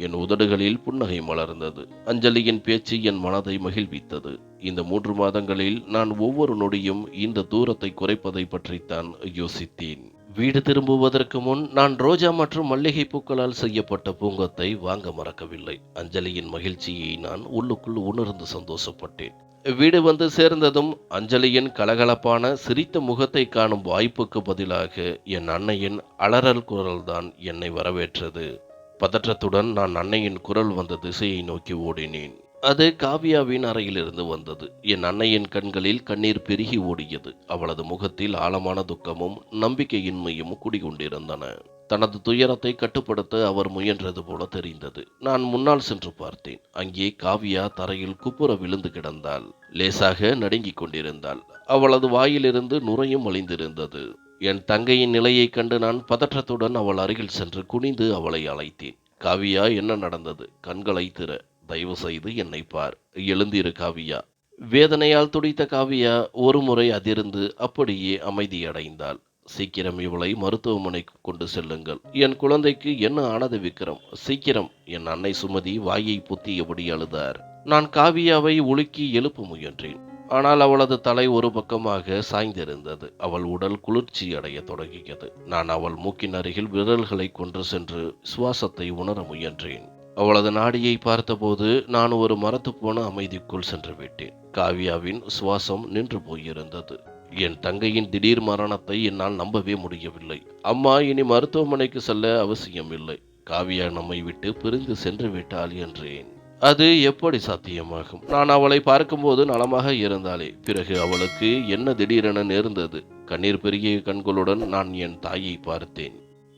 என் உதடுகளில் புன்னகை மலர்ந்தது. அஞ்சலியின் பேச்சு என் மனதை மகிழ்வித்தது. இந்த 3 மாதங்களில் நான் ஒவ்வொரு நொடியும் இந்த தூரத்தை குறைப்பதை பற்றித்தான் யோசித்தேன். வீடு திரும்புவதற்கு முன் நான் ரோஜா மற்றும் மல்லிகை பூக்களால் செய்யப்பட்ட பூங்கொத்தை வாங்க மறக்கவில்லை. அஞ்சலியின் மகிழ்ச்சியை நான் உள்ளுக்குள் உணர்ந்து சந்தோஷப்பட்டேன். வீடு வந்து சேர்ந்ததும் அஞ்சலியின் கலகலப்பான சிரித்த முகத்தை காணும் வாய்ப்புக்கு பதிலாக என் அன்னையின் அலறல் குரல்தான் என்னை வரவேற்றது. பதற்றத்துடன் நான் அன்னையின் குரல் வந்த திசையை நோக்கி ஓடினேன். அது காவியாவின் அறையிலிருந்து வந்தது. என் அன்னையின் கண்களில் கண்ணீர் பெருகி ஓடியது. அவளது முகத்தில் ஆழமான துக்கமும் நம்பிக்கையின்மையும் குடிகொண்டிருந்தன. தனது துயரத்தை கட்டுப்படுத்த அவர் முயன்றது போல தெரிந்தது. நான் முன்னால் சென்று பார்த்தேன். அங்கே காவியா தரையில் குப்புற விழுந்து கிடந்தாள். லேசாக நடுங்கிக் கொண்டிருந்தாள். அவளது வாயிலிருந்து நுரையும் வழிந்திருந்தது. என் தங்கையின் நிலையைக் கண்டு நான் பதற்றத்துடன் அவள் அருகில் சென்று குனிந்து அவளை அழைத்தேன். காவியா, என்ன நடந்தது? கண்களை திற. தயவு செய்து என்னை பார். எழுந்திரு காவியா. வேதனையால் துடித்த காவியா ஒரு முறை அதிர்ந்து அப்படியே அமைதியடைந்தாள். சீக்கிரம் இவளை மருத்துவமனைக்கு கொண்டு செல்லுங்கள். என் குழந்தைக்கு என்ன ஆனது விக்ரம்? சீக்கிரம்! என் அன்னை சுமதி வாயை பொத்தியபடி அழுதார். நான் காவியாவை உலுக்கி எழுப்ப முயன்றேன். ஆனால் அவளது தலை ஒரு பக்கமாக சாய்ந்திருந்தது. அவள் உடல் குளிர்ச்சி அடைய தொடங்கியது. நான் அவள் மூக்கின் அருகில் விரல்களை கொண்டு சென்று சுவாசத்தை உணர முயன்றேன். அவளது நாடியை பார்த்தபோது நான் ஒரு மரத்துப்போன அமைதிக்குள் சென்று விட்டேன். காவியாவின் சுவாசம் நின்று போயிருந்தது. என் தங்கையின் திடீர் மரணத்தை என்னால் நம்பவே முடியவில்லை. அம்மா, இனி மருத்துவமனைக்கு செல்ல அவசியமில்லை. காவியா நம்மை விட்டு பிரிந்து சென்று விட்டாள் என்றேன். அது எப்படி சாத்தியமாகும்? நான் அவளை பார்க்கும்போது நலமாக இருந்தாளே. பிறகு அவளுக்கு என்ன திடீரென நேர்ந்தது? கண்ணீர் பெருகிய கண்களுடன் நான் என் தாயை பார்த்தேன்.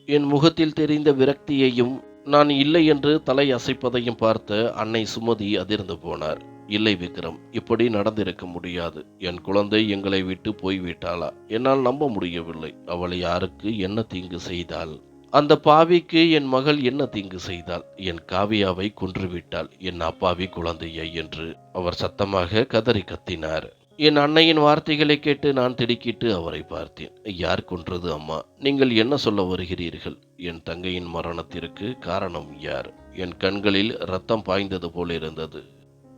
என் முகத்தில் தெரிந்த விரக்தியையும் நான் இல்லை என்று தலை அசைப்பதையும் பார்த்த அன்னை சுமதி அதிர்ந்து போனார். இல்லை விக்ரம், இப்படி நடந்திருக்க முடியாது. என் குழந்தை எங்களை விட்டு போய்விட்டாளா? என்னால் நம்ப முடியவில்லை. அவள் யாருக்கு என்ன தீங்கு செய்தாள்? அந்த பாவிக்கு என் மகள் என்ன தீங்கு செய்தாள்? என் காவியாவை கொன்றுவிட்டாள், என் அப்பாவி குழந்தையை என்று அவர் சத்தமாக கதறி கத்தினார். என் அன்னையின் வார்த்தைகளை கேட்டு நான் திடுக்கிட்டு அவரை பார்த்தேன். யார் கொன்றது அம்மா? நீங்கள் என்ன சொல்ல வருகிறீர்கள்? என் தங்கையின் மரணத்திற்கு காரணம் யார்? என் கண்களில் ரத்தம் பாய்ந்தது போல் இருந்தது.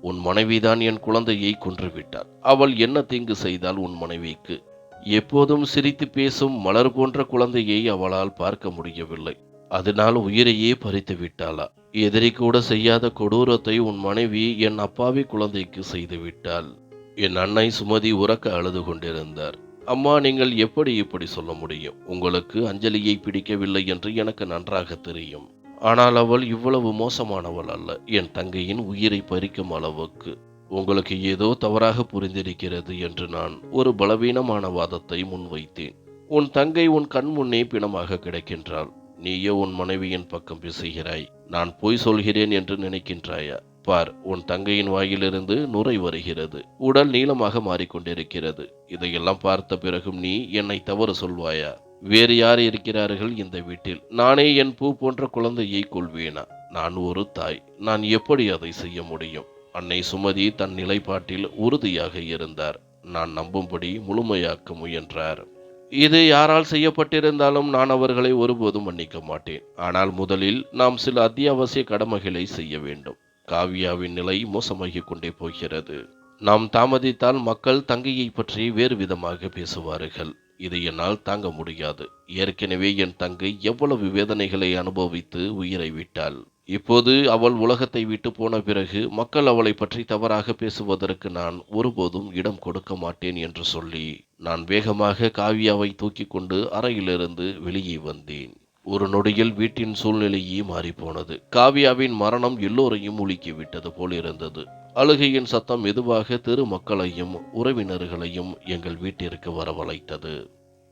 உன் மனைவிதான் என் குழந்தையை கொன்றுவிட்டாள். அவள் என்ன தீங்கு செய்தால் உன் மனைவிக்கு? எப்போதும் சிரித்து பேசும் மலர் போன்ற குழந்தையை அவளால் பார்க்க முடியவில்லை. அதனால் உயிரையே பறித்து விட்டாளா? எதிரி கூட செய்யாத கொடூரத்தை உன் மனைவி என் அப்பாவி குழந்தைக்கு செய்து விட்டாள். என் அன்னை சுமதி உறக்க அழுது கொண்டிருந்தார். அம்மா, நீங்கள் எப்படி இப்படி சொல்ல முடியும்? உங்களுக்கு அஞ்சலியை பிடிக்கவில்லை என்று எனக்கு நன்றாக தெரியும். ஆனால் அவள் இவ்வளவு மோசமானவள் அல்ல. என் தங்கையின் உயிரை பறிக்கும் அளவுக்கு. உங்களுக்கு ஏதோ தவறாக புரிந்திருக்கிறது என்று நான் ஒரு பலவீனமான வாதத்தை முன்வைத்தேன். உன் தங்கை உன் கண் முன்னே பிணமாக கிடக்கின்றாள். நீயோ உன் மனைவியின் பக்கம் பேசுகிறாய். நான் பொய் சொல்கிறேன் என்று நினைக்கின்றாயா? பார், உன் தங்கையின் வாயிலிருந்து நுரை வருகிறது. உடல் நீளமாக மாறிக்கொண்டிருக்கிறது. இதையெல்லாம் பார்த்த பிறகும் நீ என்னை தவறு சொல்வாயா? வேறு யார் இருக்கிறார்கள் இந்த வீட்டில்? நானே என் பூ போன்ற குழந்தையை கொள்வேனா? நான் ஒரு தாய். நான் எப்படி அதை செய்ய முடியும்? அன்னை சுமதி தன் நிலைப்பாட்டில் உறுதியாக இருந்தார். நான் நம்பும்படி முழுமையாக்க முயன்றார். இது யாரால் செய்யப்பட்டிருந்தாலும் நான் அவர்களை ஒருபோதும் மன்னிக்க மாட்டேன். ஆனால் முதலில் நாம் சில அத்தியாவசிய கடமைகளை செய்ய வேண்டும். காவியாவின் நிலை மோசமாகிக் கொண்டே போகிறது. நாம் தாமதித்தால் மக்கள் தங்கையை பற்றி வேறு விதமாக பேசுவார்கள். இதை என்னால் தாங்க முடியாது. ஏற்கனவே என் தங்கை எவ்வளவு வேதனைகளை அனுபவித்து உயிரை விட்டாள். இப்போது அவள் உலகத்தை விட்டு போன பிறகு மக்கள் அவளை பற்றி தவறாக பேசுவதற்கு நான் ஒருபோதும் இடம் கொடுக்க மாட்டேன் என்று சொல்லி நான் வேகமாக காவியாவை தூக்கி கொண்டு அறையிலிருந்து வெளியே வந்தேன். ஒரு நொடியில் வீட்டின் சூழ்நிலையே மாறிப்போனது. காவியாவின் மரணம் எல்லோரையும் உலுக்கிவிட்டது போல் இருந்தது. அழுகையின் சத்தம் மெதுவாக தெரு மக்களையும் உறவினர்களையும் எங்கள் வீட்டிற்கு வரவழைத்தது.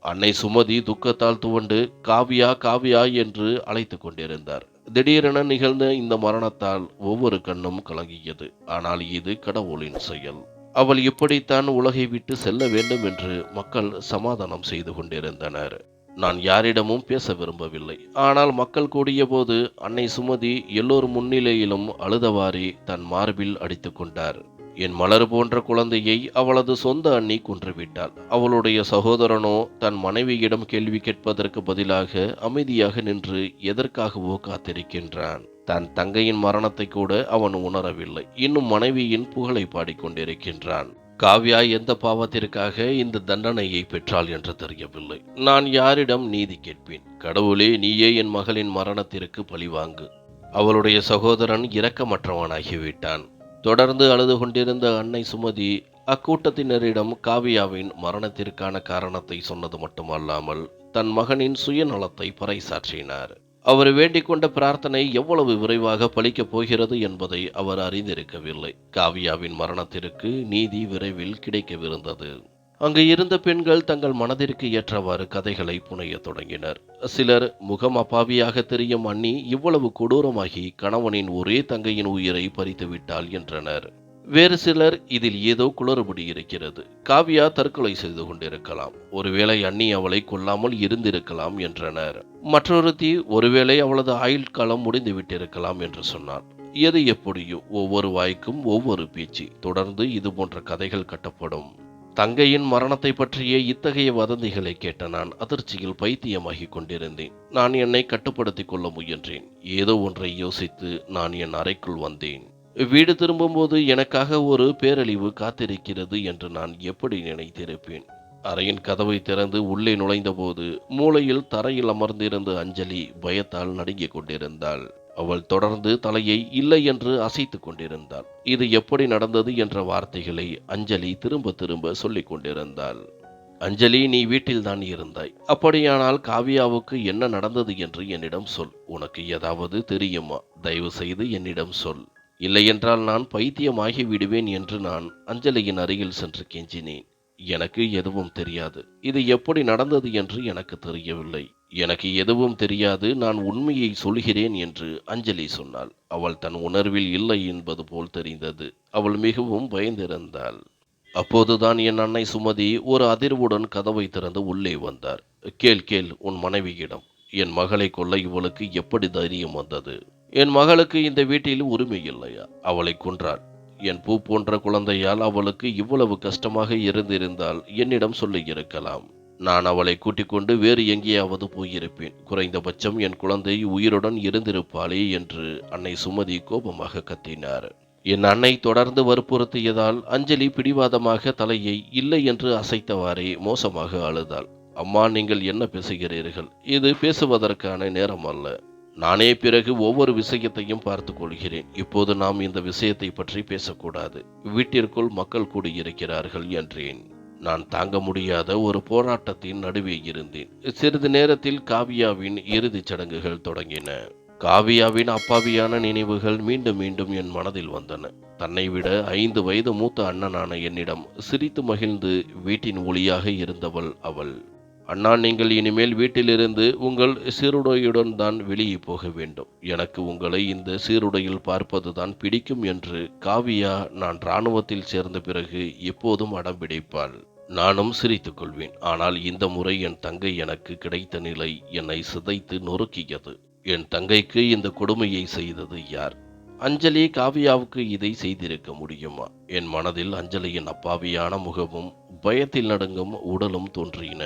அன்னை சுமதி துக்கத்தால் துவண்டு காவியா காவியா என்று அழைத்து கொண்டிருந்தார். திடீரென நிகழ்ந்த இந்த மரணத்தால் ஒவ்வொரு கண்ணும் கலங்கியது. ஆனால் இது கடவுளின் செயல். அவள் இப்படித்தான் உலகை விட்டு செல்ல வேண்டும் என்று மக்கள் சமாதானம் செய்து கொண்டிருந்தனர். நான் யாரிடமும் பேச விரும்பவில்லை. ஆனால் மக்கள் கூடிய போது அன்னை சுமதி எல்லோர் முன்னிலையிலும் அழுதவாறே தன் மார்பில் அடித்து கொண்டார். என் மலர் போன்ற குழந்தையை அவளது சொந்த அண்ணி கொன்றுவிட்டாள். அவளுடைய சகோதரனோ தன் மனைவியிடம் கேள்வி கேட்பதற்கு பதிலாக அமைதியாக நின்று எதற்காகவோ காத்திருக்கின்றான். தன் தங்கையின் மரணத்தை கூட அவன் உணரவில்லை. இன்னும் மனைவியின் புகழை பாடிக்கொண்டிருக்கின்றான். காவ்யா எந்த பாவத்திற்காக இந்த தண்டனையை பெற்றாள் என்று தெரியவில்லை. நான் யாரிடம் நீதி கேட்பேன்? கடவுளே, நீயே என் மகளின் மரணத்திற்கு பழிவாங்கு. அவளுடைய சகோதரன் இரக்கமற்றவனாகிவிட்டான். தொடர்ந்து அழுது கொண்டிருந்த அன்னை சுமதி அக்கூட்டத்தினரிடம் காவியாவின் மரணத்திற்கான காரணத்தை சொன்னது மட்டுமல்லாமல் தன் மகனின் சுயநலத்தை பறைசாற்றினார். அவர் வேண்டிக் கொண்ட பிரார்த்தனை எவ்வளவு விரைவாக பலிக்கப் போகிறது என்பதை அவர் அறிந்திருக்கவில்லை. காவியாவின் மரணத்திற்கு நீதி விரைவில் கிடைக்கவிருந்தது. அங்கு இருந்த பெண்கள் தங்கள் மனதிற்கு ஏற்றவாறு கதைகளை புனையத் தொடங்கினர். சிலர், முகம் அப்பாவியாக தெரியும் அண்ணி இவ்வளவு கொடூரமாகி கணவனின் ஒரே தங்கையின் உயிரை பறித்துவிட்டாள் என்றனர். வேறு சிலர், இதில் ஏதோ குளறுபடி இருக்கிறது. காவ்யா தற்கொலை செய்து கொண்டிருக்கலாம். ஒருவேளை அண்ணி அவளை கொல்லாமல் இருந்திருக்கலாம் என்றனர். மற்றொருத்தி, ஒருவேளை அவளது ஆயுள் காலம் முடிந்துவிட்டிருக்கலாம் என்று சொன்னார். எது எப்படியோ ஒவ்வொரு வாய்க்கும் ஒவ்வொரு பேச்சு. தொடர்ந்து இது போன்ற கதைகள் கட்டப்படும். தங்கையின் மரணத்தை பற்றிய இத்தகைய வதந்திகளை கேட்ட நான் அதிர்ச்சியில் பைத்தியமாகிக் கொண்டிருந்தேன். நான் என்னை கட்டுப்படுத்திக் கொள்ள முயன்றேன். ஏதோ ஒன்றை யோசித்து நான் என் அறைக்குள் வந்தேன். வீடு திரும்பும்போது எனக்காக ஒரு பேரழிவு காத்திருக்கிறது என்று நான் எப்படி நினைத்திருப்பேன்? அறையின் கதவை திறந்து உள்ளே நுழைந்தபோது மூலையில் தரையில் அமர்ந்திருந்த அஞ்சலி பயத்தால் நடுங்கிக் கொண்டிருந்தாள். அவள் தொடர்ந்து தலையை இல்லை என்று அசைத்துக் கொண்டிருந்தாள். இது எப்படி நடந்தது என்ற வார்த்தைகளை அஞ்சலி திரும்ப திரும்ப சொல்லிக் கொண்டிருந்தாள். அஞ்சலி, நீ வீட்டில்தான் இருந்தாய். அப்படியானால் காவியாவுக்கு என்ன நடந்தது என்று என்னிடம் சொல். உனக்கு ஏதாவது தெரியுமா? தயவு செய்து என்னிடம் சொல். இல்லையென்றால் நான் பைத்தியமாகி விடுவேன் என்று நான் அஞ்சலியின் அருகில் சென்று கெஞ்சினேன். எனக்கு எதுவும் தெரியாது. இது எப்படி நடந்தது என்று எனக்கு தெரியவில்லை. எனக்கு எதுவும் தெரியாது, நான் உண்மையை சொல்கிறேன் என்று அஞ்சலி சொன்னாள். அவள் தன் உணர்வில் இல்லை என்பது போல் தெரிந்தது. அவள் மிகவும் பயந்திருந்தாள். அப்போதுதான் என் அன்னை சுமதி ஒரு அதிர்வுடன் கதவை திறந்து உள்ளே வந்தார். கேள் கேள், உன் மனைவியிடம். என் மகளை கொல்ல இவளுக்கு எப்படி தைரியம் வந்தது? என் மகளுக்கு இந்த வீட்டில் உரிமை இல்லையா? அவளை கொன்றாள். என் பூ போன்ற குழந்தையால் அவளுக்கு இவ்வளவு கஷ்டமாக இருந்திருந்தால் என்னிடம் சொல்லியிருக்கலாம். நான் அவளை கூட்டிக் கொண்டு வேறு எங்கேயாவது போயிருப்பேன். குறைந்தபட்சம் என் குழந்தை உயிருடன் இருந்திருப்பாளே என்று அன்னை சுமதி கோபமாக கத்தினார். என் அன்னை தொடர்ந்து வற்புறுத்தியதால் அஞ்சலி பிடிவாதமாக தலையை இல்லை என்று அசைத்தவாறே மோசமாக அழுதாள். அம்மா, நீங்கள் என்ன பேசுகிறீர்கள்? இது பேசுவதற்கான நேரம் அல்ல. நானே பிறகு ஒவ்வொரு விஷயத்தையும் பார்த்து கொள்கிறேன். இப்போது நாம் இந்த விஷயத்தை பற்றி பேசக்கூடாது. வீட்டிற்குள் மக்கள் கூடியிருக்கிறார்கள் என்றேன். நான் தாங்க முடியாத ஒரு போராட்டத்தின் நடுவே இருந்தேன். சிறிது நேரத்தில் காவியாவின் இறுதிச் சடங்குகள் தொடங்கின. காவியாவின் அப்பாவியான நினைவுகள் மீண்டும் மீண்டும் என் மனதில் வந்தன. தன்னை விட 5 வயது மூத்த அண்ணனான என்னிடம் சிரித்து மகிழ்ந்து வீட்டின் ஒளியாக இருந்தவள் அவள். அண்ணா, நீங்கள் இனிமேல் வீட்டிலிருந்து உங்கள் சீருடையுடன் தான் வெளியே போக வேண்டும். எனக்கு உங்களை இந்த சீருடையில் பார்ப்பதுதான் பிடிக்கும் என்று காவியா நான் இராணுவத்தில் சேர்ந்த பிறகு எப்போதும் அடம்பிடிப்பாள். நானும் சிரித்துக் கொள்வேன். ஆனால் இந்த முறை என் தங்கை எனக்கு கிடைத்த நிலை என்னை சிதைத்து நொறுக்கியது. என் தங்கைக்கு இந்த கொடுமையை செய்தது யார்? அஞ்சலி காவியாவுக்கு இதை செய்திருக்க முடியுமா? என் மனதில் அஞ்சலியின் அப்பாவியான முகமும் பயத்தில் நடுங்கும் உடலும் தோன்றின.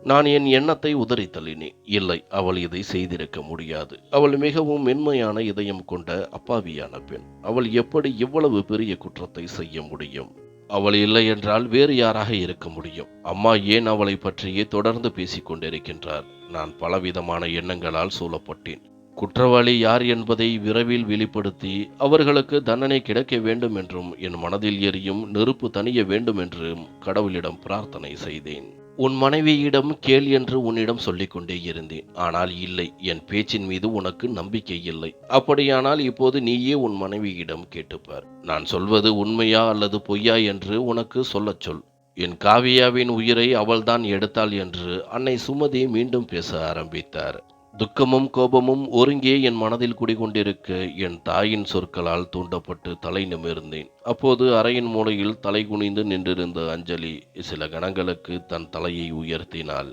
நான் என் எண்ணத்தை உதறி தள்ளினேன். இல்லை, அவள் இதை செய்திருக்க முடியாது. அவள் மிகவும் மென்மையான இதயம் கொண்ட அப்பாவியான பெண். அவள் எப்படி இவ்வளவு பெரிய குற்றத்தை செய்ய முடியும்? அவள் இல்லை என்றால் வேறு யாராக இருக்க முடியும்? அம்மா ஏன் அவளை பற்றியே தொடர்ந்து பேசிக் கொண்டிருக்கின்றார்? நான் பலவிதமான எண்ணங்களால் சூழப்பட்டேன். குற்றவாளி யார் என்பதை விரைவில் வெளிப்படுத்தி அவர்களுக்கு தண்டனை கிடைக்க வேண்டும் என்றும் என் மனதில் எரியும் நெருப்பு தணிய வேண்டும் என்றும் கடவுளிடம் பிரார்த்தனை செய்தேன். உன் மனைவியிடம் கேள் என்று உன்னிடம் சொல்லிக் கொண்டே இருந்தேன். ஆனால் இல்லை, என் பேச்சின் மீது உனக்கு நம்பிக்கை இல்லை. அப்படியானால் இப்போது நீயே உன் மனைவியிடம் கேட்டுப்பார். நான் சொல்வது உண்மையா அல்லது பொய்யா என்று உனக்கு சொல்லச் சொல். என் காவியாவின் உயிரை அவள்தான் எடுத்தாள் என்று அன்னை சுமதி மீண்டும் பேச ஆரம்பித்தார். துக்கமும் கோபமும் ஒருங்கே என் மனதில் குடிகொண்டிருக்க என் தாயின் சொற்களால் தூண்டப்பட்டு தலை நிமிர்ந்தேன். அப்போது அறையின் மூலையில் தலை குனிந்து நின்றிருந்த அஞ்சலி சில கணங்களுக்கு தன் தலையை உயர்த்தினாள்.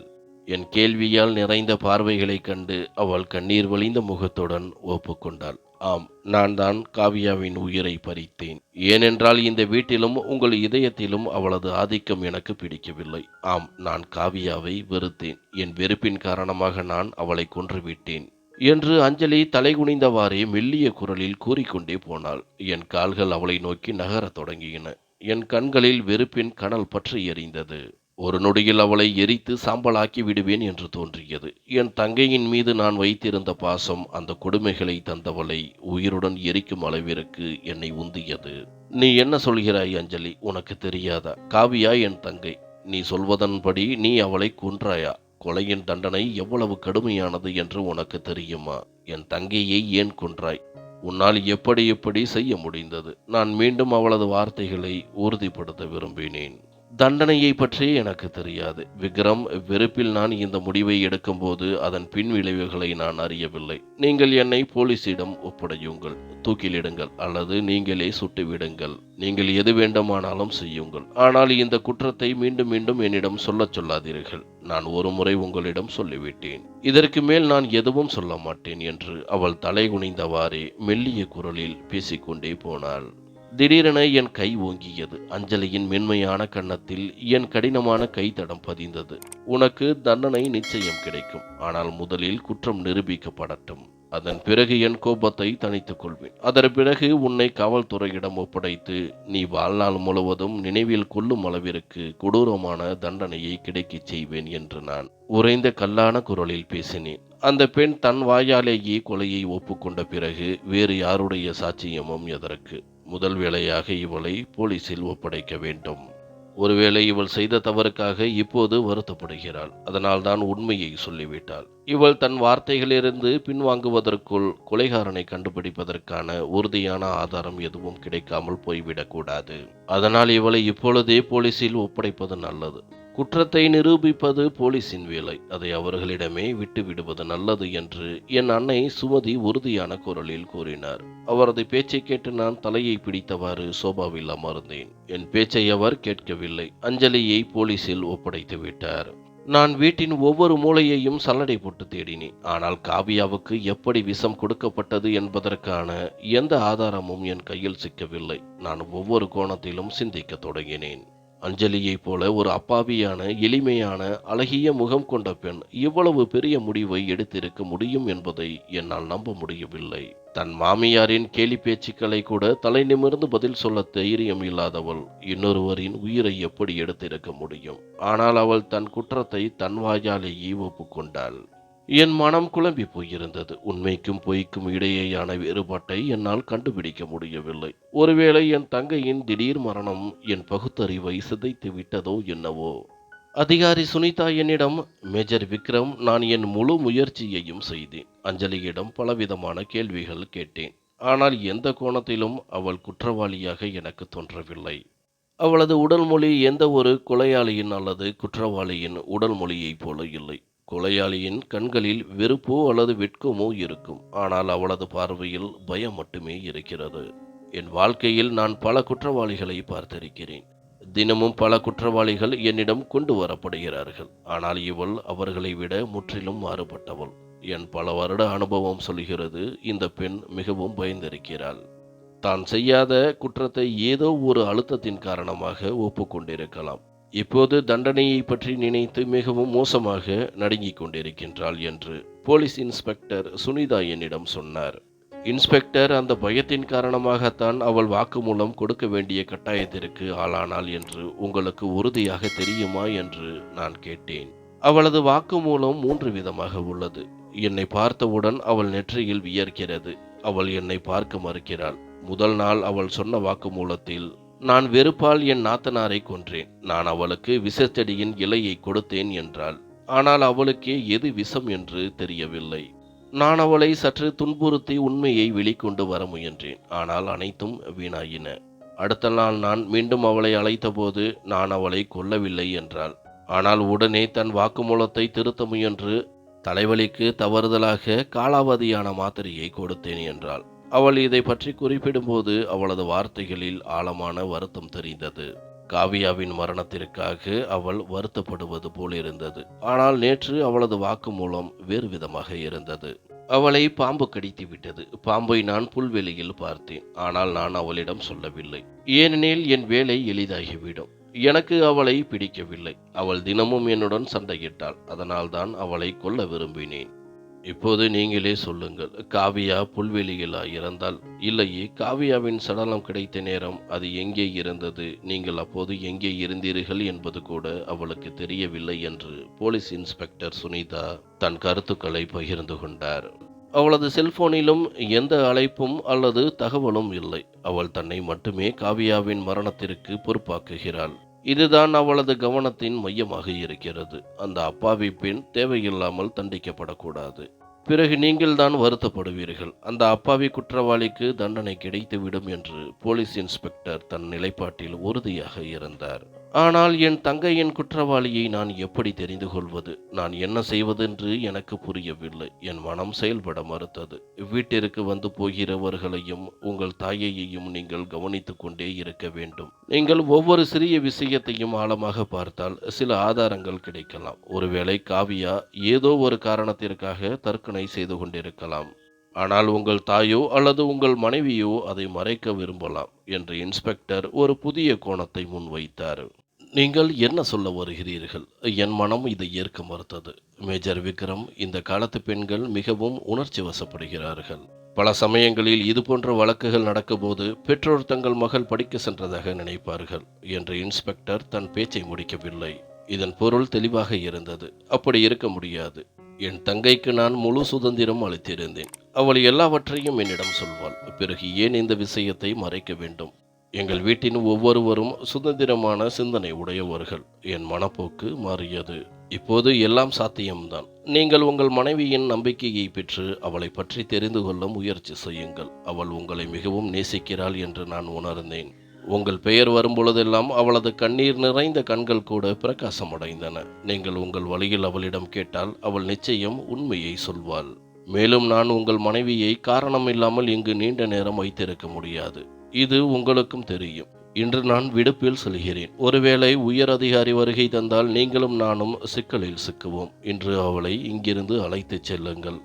என் கேள்வியால் நிறைந்த பார்வைகளைக் கண்டு அவள் கண்ணீர் வழிந்த முகத்துடன் ஒப்புக்கொண்டாள். ஆம், நான் தான் காவியாவின் உயிரை பறித்தேன். ஏனென்றால் இந்த வீட்டிலும் உங்கள் இதயத்திலும் அவளது ஆதிக்கம் எனக்கு பிடிக்கவில்லை. ஆம், நான் காவியாவை வெறுத்தேன். என் வெறுப்பின் காரணமாக நான் அவளை கொன்றுவிட்டேன். என்று அஞ்சலி தலைகுனிந்தவாறே மெல்லிய குரலில் கூறிக்கொண்டே போனாள். என் கால்கள் அவளை நோக்கி நகரத் தொடங்கின. என் கண்களில் வெறுப்பின் கனல் பற்றி எரிந்தது. ஒரு நொடியில் அவளை எரித்து சாம்பலாக்கி விடுவேன் என்று தோன்றியது. என் தங்கையின் மீது நான் வைத்திருந்த பாசம் அந்த கொடுமைகளை தந்தவளை உயிருடன் எரிக்கும் அளவிற்கு என்னை உந்தியது. நீ என்ன சொல்கிறாய் அஞ்சலி? உனக்கு தெரியாதா? காவியா என் தங்கை. நீ சொல்வதன்படி நீ அவளை கொன்றாயா? கொலையின் தண்டனை எவ்வளவு கடுமையானது என்று உனக்கு தெரியுமா? என் தங்கையை ஏன் கொன்றாய்? உன்னால் எப்படி எப்படி செய்ய முடிந்தது? நான் மீண்டும் அவளது வார்த்தைகளை உறுதிப்படுத்த விரும்பினேன். தண்டனையை பற்றி எனக்கு தெரியாது விக்ரம். வெறுப்பில் நான் இந்த முடிவை எடுக்கும்போது அதன் பின் விளைவுகளை நான் அறியவில்லை. நீங்கள் என்னை போலீசிடம் ஒப்படையுங்கள், தூக்கிலிடுங்கள், அல்லது நீங்களே சுட்டுவிடுங்கள். நீங்கள் எது வேண்டுமானாலும் செய்யுங்கள். ஆனால் இந்த குற்றத்தை மீண்டும் மீண்டும் என்னிடம் சொல்லச் சொல்லாதீர்கள். நான் ஒரு முறை உங்களிடம் சொல்லிவிட்டேன். இதற்கு மேல் நான் எதுவும் சொல்ல மாட்டேன் என்று அவள் தலை குனிந்தவாறே மெல்லிய குரலில் பேசிக்கொண்டே போனாள். திடீரென என் கை ஓங்கியது. அஞ்சலியின் மென்மையான கன்னத்தில் என் கடினமான கைத்தடம் பதிந்தது. உனக்கு தண்டனை நிச்சயம் கிடைக்கும். ஆனால் முதலில் குற்றம் நிரூபிக்கப்படட்டும். அதன் பிறகு என் கோபத்தை தணித்துக் கொள்வேன். அதன் பிறகு உன்னை காவல்துறையிடம் ஒப்படைத்து நீ வாழ்நாள் முழுவதும் நினைவில் கொள்ளும் அளவிற்கு கொடூரமான தண்டனையை கிடைக்கச் செய்வேன் என்று நான் உறைந்த கல்லான குரலில் பேசினேன். அந்த பெண் தன் வாயாலேயே கொலையை ஒப்புக்கொண்ட பிறகு வேறு யாருடைய சாட்சியமும் எதற்கு? முதல் வேளையாக இவளை போலீசில் ஒப்படைக்க வேண்டும். ஒருவேளை இவள் செய்த தவறுக்காக இப்போது வருத்தப்படுகிறாள். அதனால் தான் உண்மையை சொல்லிவிட்டாள். இவள் தன் வார்த்தைகளிலிருந்து பின்வாங்குவதற்குள் கொலைகாரனை கண்டுபிடிப்பதற்கான உறுதியான ஆதாரம் எதுவும் கிடைக்காமல் போய்விடக்கூடாது. அதனால் இவளை இப்பொழுதே போலீசில் ஒப்படைப்பது நல்லது. குற்றத்தை நிரூபிப்பது போலீசின் வேலை. அதை அவர்களிடமே விட்டு விடுவது நல்லது என்று என் அன்னை சுமதி உறுதியான குரலில் கூறினார். அவரது பேச்சை கேட்டு நான் தலையை பிடித்தவாறு சோபாவில் அமர்ந்தேன். என் பேச்சை அவர் கேட்கவில்லை. அஞ்சலியை போலீசில் ஒப்படைத்து விட்டார். நான் வீட்டின் ஒவ்வொரு மூலையையும் சல்லடை போட்டு தேடினேன். ஆனால் காவியாவுக்கு எப்படி விஷம் கொடுக்கப்பட்டது என்பதற்கான எந்த ஆதாரமும் என் கையில் சிக்கவில்லை. நான் ஒவ்வொரு கோணத்திலும் சிந்திக்க தொடங்கினேன். அஞ்சலியைப் போல ஒரு அப்பாவியான, எளிமையான, அழகிய முகம் கொண்ட பெண் இவ்வளவு பெரிய முடிவை எடுத்திருக்க முடியும் என்பதை என்னால் நம்ப முடியவில்லை. தன் மாமியாரின் கேலி பேச்சுக்களை கூட தலை நிமிர்ந்து பதில் சொல்ல தைரியம் இல்லாதவள் இன்னொருவரின் உயிரை எப்படி எடுத்திருக்க முடியும்? ஆனால் அவள் தன் குற்றத்தை தன் வாயாலேயே ஒப்புக்கொண்டாள். என் மனம் குழம்பி போயிருந்தது. உண்மைக்கும் பொய்க்கும் இடையேயான வேறுபாட்டை என்னால் கண்டுபிடிக்க முடியவில்லை. ஒருவேளை என் தங்கையின் திடீர் மரணம் என் பகுத்தறிவை சிதைத்து விட்டதோ என்னவோ. அதிகாரி சுனிதா என்னிடம், மேஜர் விக்ரம், நான் என் முழு முயற்சியையும் செய்தேன். அஞ்சலியிடம் பலவிதமான கேள்விகள் கேட்டேன். ஆனால் எந்த கோணத்திலும் அவள் குற்றவாளியாக எனக்கு தோன்றவில்லை. அவளது உடல் மொழி எந்த ஒரு கொலையாளியின் அல்லது குற்றவாளியின் உடல் மொழியைப் போல இல்லை. கொலையாளியின் கண்களில் வெறுப்போ அல்லது வெட்கமோ இருக்கும். ஆனால் அவளது பார்வையில் பயம் மட்டுமே இருக்கிறது. என் வாழ்க்கையில் நான் பல குற்றவாளிகளை பார்த்திருக்கிறேன். தினமும் பல குற்றவாளிகள் என்னிடம் கொண்டு வரப்படுகிறார்கள். ஆனால் இவள் அவர்களை விட முற்றிலும் மாறுபட்டவள். என் பல வருட அனுபவம் சொல்கிறது, இந்த பெண் மிகவும் பயந்திருக்கிறாள். தான் செய்யாத குற்றத்தை ஏதோ ஒரு அழுத்தத்தின் காரணமாக ஒப்புக்கொண்டிருக்கலாம். இப்போது தண்டனையை பற்றி நினைத்து மிகவும் மோசமாக நடுங்கிக் கொண்டிருக்கின்றாள் என்று போலீஸ் இன்ஸ்பெக்டர் சுனிதா என்னிடம் சொன்னார். இன்ஸ்பெக்டர், அந்த பயத்தின் காரணமாகத்தான் அவள் வாக்குமூலம் கொடுக்க வேண்டிய கட்டாயத்திற்கு ஆளானாள் என்று உங்களுக்கு உறுதியாக தெரியுமா என்று நான் கேட்டேன். அவளது வாக்குமூலம் 3 விதமாக உள்ளது. என்னை பார்த்தவுடன் அவள் நெற்றியில் வியர்க்கிறது. அவள் என்னை பார்க்க மறுக்கிறாள். முதல் நாள் அவள் சொன்ன வாக்குமூலத்தில், நான் வெறுப்பால் என் நாத்தனாரை கொன்றேன். நான் அவளுக்கு விஷச்செடியின் இலையை கொடுத்தேன் என்றாள். ஆனால் அவளுக்கே எது விஷம் என்று தெரியவில்லை. நான் அவளை சற்று துன்புறுத்தி உண்மையை வெளிக்கொண்டு வர முயன்றேன். ஆனால் அனைத்தும் வீணாயின. அடுத்த நாள் நான் மீண்டும் அவளை அழைத்தபோது நான் அவளை கொல்லவில்லை என்றாள். ஆனால் உடனே தன் வாக்குமூலத்தை திருத்த முயன்று தலைவலிக்கு தவறுதலாக காலாவதியான மாத்திரையை கொடுத்தேன் என்றாள். அவள் இதை பற்றி குறிப்பிடும்போது அவளது வார்த்தைகளில் ஆழமான வருத்தம் தெரிந்தது. காவியாவின் மரணத்திற்காக அவள் வருத்தப்படுவது போலிருந்தது. ஆனால் நேற்று அவளது வாக்குமூலம் வேறு விதமாக இருந்தது. அவளை பாம்பு கடித்து விட்டது. பாம்பை நான் புல்வெளியில் பார்த்தேன். ஆனால் நான் அவளிடம் சொல்லவில்லை. ஏனெனில் என் வேலை எளிதாகிவிடும். எனக்கு அவளை பிடிக்கவில்லை. அவள் தினமும் என்னுடன் சண்டையிட்டாள். அதனால்தான் அவளை கொல்ல விரும்பினேன். இப்போது நீங்களே சொல்லுங்கள். காவியா புல்வெளியிலா இறந்தால்? இல்லையே, காவியாவின் சடலம் கிடைத்த நேரம் அது எங்கே இருந்தது? நீங்கள் அப்போது எங்கே இருந்தீர்கள் என்பது கூட அவளுக்கு தெரியவில்லை என்று போலீஸ் இன்ஸ்பெக்டர் சுனிதா தன் கருத்துக்களை பகிர்ந்து கொண்டார். அவளது செல்போனிலும் எந்த அழைப்பும் அல்லது தகவலும் இல்லை. அவள் தன்னை மட்டுமே காவியாவின் மரணத்திற்கு பொறுப்பாக்குகிறாள். இதுதான் அவளது கவனத்தின் மையமாக இருக்கிறது. அந்த அப்பாவி பெண் தேவையில்லாமல் தண்டிக்கப்படக்கூடாது. பிறகு நீங்கள்தான் வருத்தப்படுவீர்கள். அந்த அப்பாவி குற்றவாளிக்கு தண்டனை கிடைத்துவிடும் என்று போலீஸ் இன்ஸ்பெக்டர் தன் நிலைப்பாட்டில் உறுதியாக இருந்தார். ஆனால் என் தங்கையின் குற்றவாளியை நான் எப்படி தெரிந்து கொள்வது? நான் என்ன செய்வதென்று எனக்கு புரியவில்லை. என் மனம் செயல்பட மறுத்தது. வீட்டிற்கு வந்து போகிறவர்களையும் உங்கள் தாயையையும் நீங்கள் கவனித்துக் கொண்டே இருக்க வேண்டும். நீங்கள் ஒவ்வொரு சிறிய விஷயத்தையும் ஆழமாக பார்த்தால் சில ஆதாரங்கள் கிடைக்கலாம். ஒருவேளை காவியா ஏதோ ஒரு காரணத்திற்காக தற்கொலை செய்து கொண்டிருக்கலாம். ஆனால் உங்கள் தாயோ அல்லது உங்கள் மனைவியோ அதை மறைக்க விரும்பலாம் என்று இன்ஸ்பெக்டர் ஒரு புதிய கோணத்தை முன்வைத்தார். நீங்கள் என்ன சொல்ல வருகிறீர்கள்? என் மனம் இதை ஏற்க மறுத்தது. மேஜர் விக்ரம், இந்த காலத்து பெண்கள் மிகவும் உணர்ச்சி வசப்படுகிறார்கள். பல சமயங்களில் இதுபோன்ற வழக்குகள் நடக்கும்போது பெற்றோர் தங்கள் மகள் படிக்க சென்றதாக நினைப்பார்கள் என்று இன்ஸ்பெக்டர் தன் பேச்சை முடிக்கவில்லை. இதன் பொருள் தெளிவாக இருந்தது. அப்படி இருக்க முடியாது. என் தங்கைக்கு நான் முழு சுதந்திரம் அளித்திருந்தேன். அவள் எல்லாவற்றையும் என்னிடம் சொல்வாள். பிறகு ஏன் இந்த விஷயத்தை மறைக்க வேண்டும்? எங்கள் வீட்டின் ஒவ்வொருவரும் சுதந்திரமான சிந்தனை உடையவர்கள். என் மனப்போக்கு மாறியது. இப்போது எல்லாம் சாத்தியம்தான். நீங்கள் உங்கள் மனைவியின் நம்பிக்கையை பெற்று அவளை பற்றி தெரிந்து கொள்ள முயற்சி செய்யுங்கள். அவள் உங்களை மிகவும் நேசிக்கிறாள் என்று நான் உணர்ந்தேன். உங்கள் பெயர் வரும்பொழுதெல்லாம் அவளது கண்ணீர் நிறைந்த கண்கள் கூட பிரகாசமடைந்தன. நீங்கள் உங்கள் வழியில் அவளிடம் கேட்டால் அவள் நிச்சயம் உண்மையை சொல்வாள். மேலும் நான் உங்கள் மனைவியை காரணமில்லாமல் இங்கு நீண்ட நேரம் வைத்திருக்க முடியாது. இது உங்களுக்கும் தெரியும். இன்று நான் விடுப்பில் செல்கிறேன். ஒருவேளை உயர் அதிகாரி வருகை தந்தால் நீங்களும் நானும் சிக்கலில் சிக்குவோம். இன்று அவளை இங்கிருந்து அழைத்துச் செல்லுங்கள்.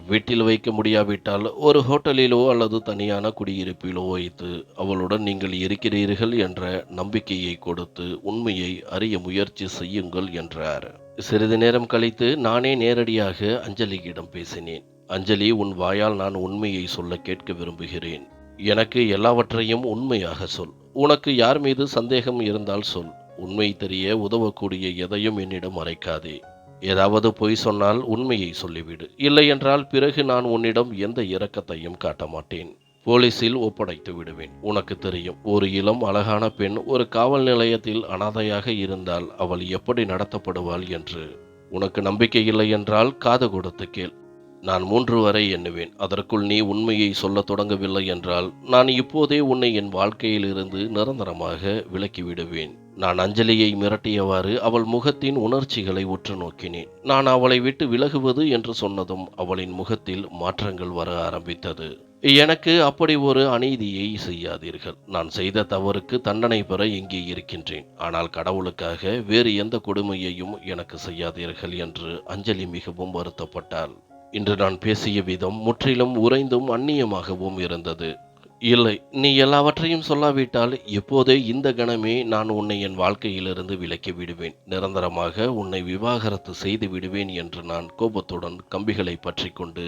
வீட்டில் வைக்க முடியாவிட்டால் ஒரு ஹோட்டலிலோ அல்லது தனியான குடியிருப்பிலோ வைத்து அவளுடன் நீங்கள் இருக்கிறீர்கள் என்ற நம்பிக்கையை கொடுத்து உண்மையை அறிய முயற்சி செய்யுங்கள் என்றார். சிறிது நேரம் கழித்து நானே நேரடியாக அஞ்சலியிடம் பேசினேன். அஞ்சலி, உன் வாயால் நான் உண்மையை சொல்ல கேட்க விரும்புகிறேன். எனக்கு எல்லாவற்றையும் உண்மையாக சொல். உனக்கு யார் மீது சந்தேகம் இருந்தால் சொல். உண்மை தெரிய உதவக்கூடிய எதையும் என்னிடம் மறைக்காதே. ஏதாவது பொய் சொன்னால் உண்மையை சொல்லிவிடு. இல்லை என்றால் பிறகு நான் உன்னிடம் எந்த இரக்கத்தையும் காட்ட மாட்டேன். போலீசில் ஒப்படைத்து விடுவேன். உனக்கு தெரியும், ஒரு இளம் அழகான பெண் ஒரு காவல் நிலையத்தில் அனாதையாக இருந்தால் அவள் எப்படி நடத்தப்படுவாள் என்று. உனக்கு நம்பிக்கை இல்லை என்றால் காது கொடுத்து கேள். நான் 3 வரை எண்ணுவேன். அதற்குள் நீ உண்மையை சொல்ல தொடங்கவில்லை என்றால் நான் இப்போதே உன்னை என் வாழ்க்கையிலிருந்து நிரந்தரமாக விலக்கிவிடுவேன். நான் அஞ்சலியை மிரட்டியவாறு அவள் முகத்தின் உணர்ச்சிகளை உற்று நோக்கினேன். நான் அவளை விட்டு விலகுவது என்று சொன்னதும் அவளின் முகத்தில் மாற்றங்கள் வர ஆரம்பித்தது. எனக்கு அப்படி ஒரு அநீதியை செய்யாதீர்கள். நான் செய்த தவறுக்கு தண்டனை பெற இங்கே இருக்கின்றேன். ஆனால் கடவுளுக்காக வேறு எந்த கொடுமையையும் எனக்கு செய்யாதீர்கள் என்று அஞ்சலி மிகவும் வருத்தப்பட்டாள். இன்று நான் பேசிய விதம் முற்றிலும் உறைந்தும் அந்நியமாகவும் இருந்தது. இல்லை, நீ எல்லாவற்றையும் சொல்லாவிட்டால் இப்போதே இந்த கணமே நான் உன்னை என் வாழ்க்கையிலிருந்து விலக்கி விடுவேன். நிரந்தரமாக உன்னை விவாகரத்து செய்து விடுவேன் என்று நான் கோபத்துடன் கம்பிகளை பற்றி கொண்டு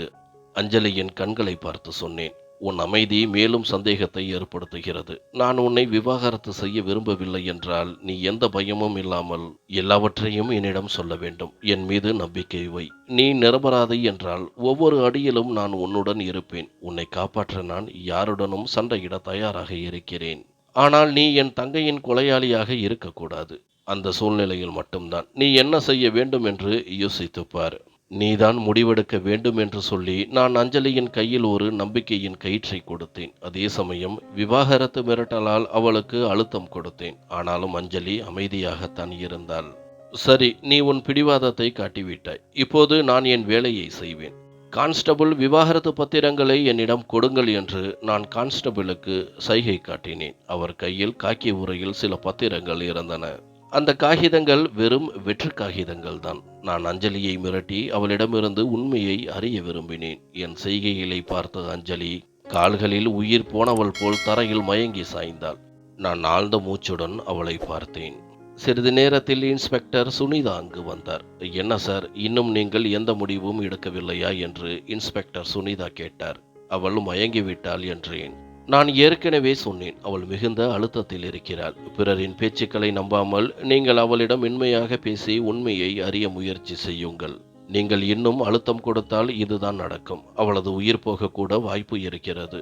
அஞ்சலியின் கண்களை பார்த்து சொன்னேன். உன் அமைதி மேலும் சந்தேகத்தை ஏற்படுத்துகிறது. நான் உன்னை விவாகரத்து செய்ய விரும்பவில்லை என்றால் நீ எந்த பயமும் இல்லாமல் எல்லாவற்றையும் என்னிடம் சொல்ல வேண்டும். என் மீது நம்பிக்கை வை. நீ நிரபராதி என்றால் ஒவ்வொரு அடியிலும் நான் உன்னுடன் இருப்பேன். உன்னை காப்பாற்ற நான் யாருடனும் சண்டையிட தயாராக இருக்கிறேன். ஆனால் நீ என் தங்கையின் கொலையாளியாக இருக்கக்கூடாது. அந்த சூழ்நிலையில் மட்டும்தான் நீ என்ன செய்ய வேண்டும் என்று யோசித்துப்பார். நீதான் முடிவெடுக்க வேண்டும் என்று சொல்லி நான் அஞ்சலியின் கையில் ஒரு நம்பிக்கையின் கயிற்றை கொடுத்தேன். அதே சமயம் விவாகரத்து மிரட்டலால் அவளுக்கு அழுத்தம் கொடுத்தேன். ஆனாலும் அஞ்சலி அமைதியாகத்தான் இருந்தாள். சரி, நீ உன் பிடிவாதத்தை காட்டிவிட்டாய். இப்போது நான் என் வேலையை செய்வேன். கான்ஸ்டபிள், விவாகரத்து பத்திரங்களை என்னிடம் கொடுங்கள் என்று நான் கான்ஸ்டபிளுக்கு சைகை காட்டினேன். அவர் கையில் காக்கி உரையில் சில பத்திரங்கள் இருந்தன. அந்த காகிதங்கள் வெறும் வெற்று காகிதங்கள் தான். நான் அஞ்சலியை மிரட்டி அவளிடமிருந்து உண்மையை அறிய விரும்பினேன். என் செய்கைகளை பார்த்த அஞ்சலி கால்களில் உயிர் போனவள் போல் தரையில் மயங்கி சாய்ந்தாள். நான் ஆழ்ந்த மூச்சுடன் அவளை பார்த்தேன். சிறிது நேரத்தில் இன்ஸ்பெக்டர் சுனிதா அங்கு வந்தார். என்ன சார், இன்னும் நீங்கள் எந்த முடிவும் எடுக்கவில்லையா என்று இன்ஸ்பெக்டர் சுனிதா கேட்டார். அவள் மயங்கிவிட்டாள் என்றேன். நான் ஏற்கனவே சொன்னேன், அவள் மிகுந்த அழுத்தத்தில் இருக்கிறாள். பிறரின் பேச்சுக்களை நம்பாமல் நீங்கள் அவளிடம் மென்மையாக பேசி உண்மையை அறிய முயற்சி செய்யுங்கள். நீங்கள் இன்னும் அழுத்தம் கொடுத்தால் இதுதான் நடக்கும். அவளது உயிர் போகக்கூட வாய்ப்பு இருக்கிறது.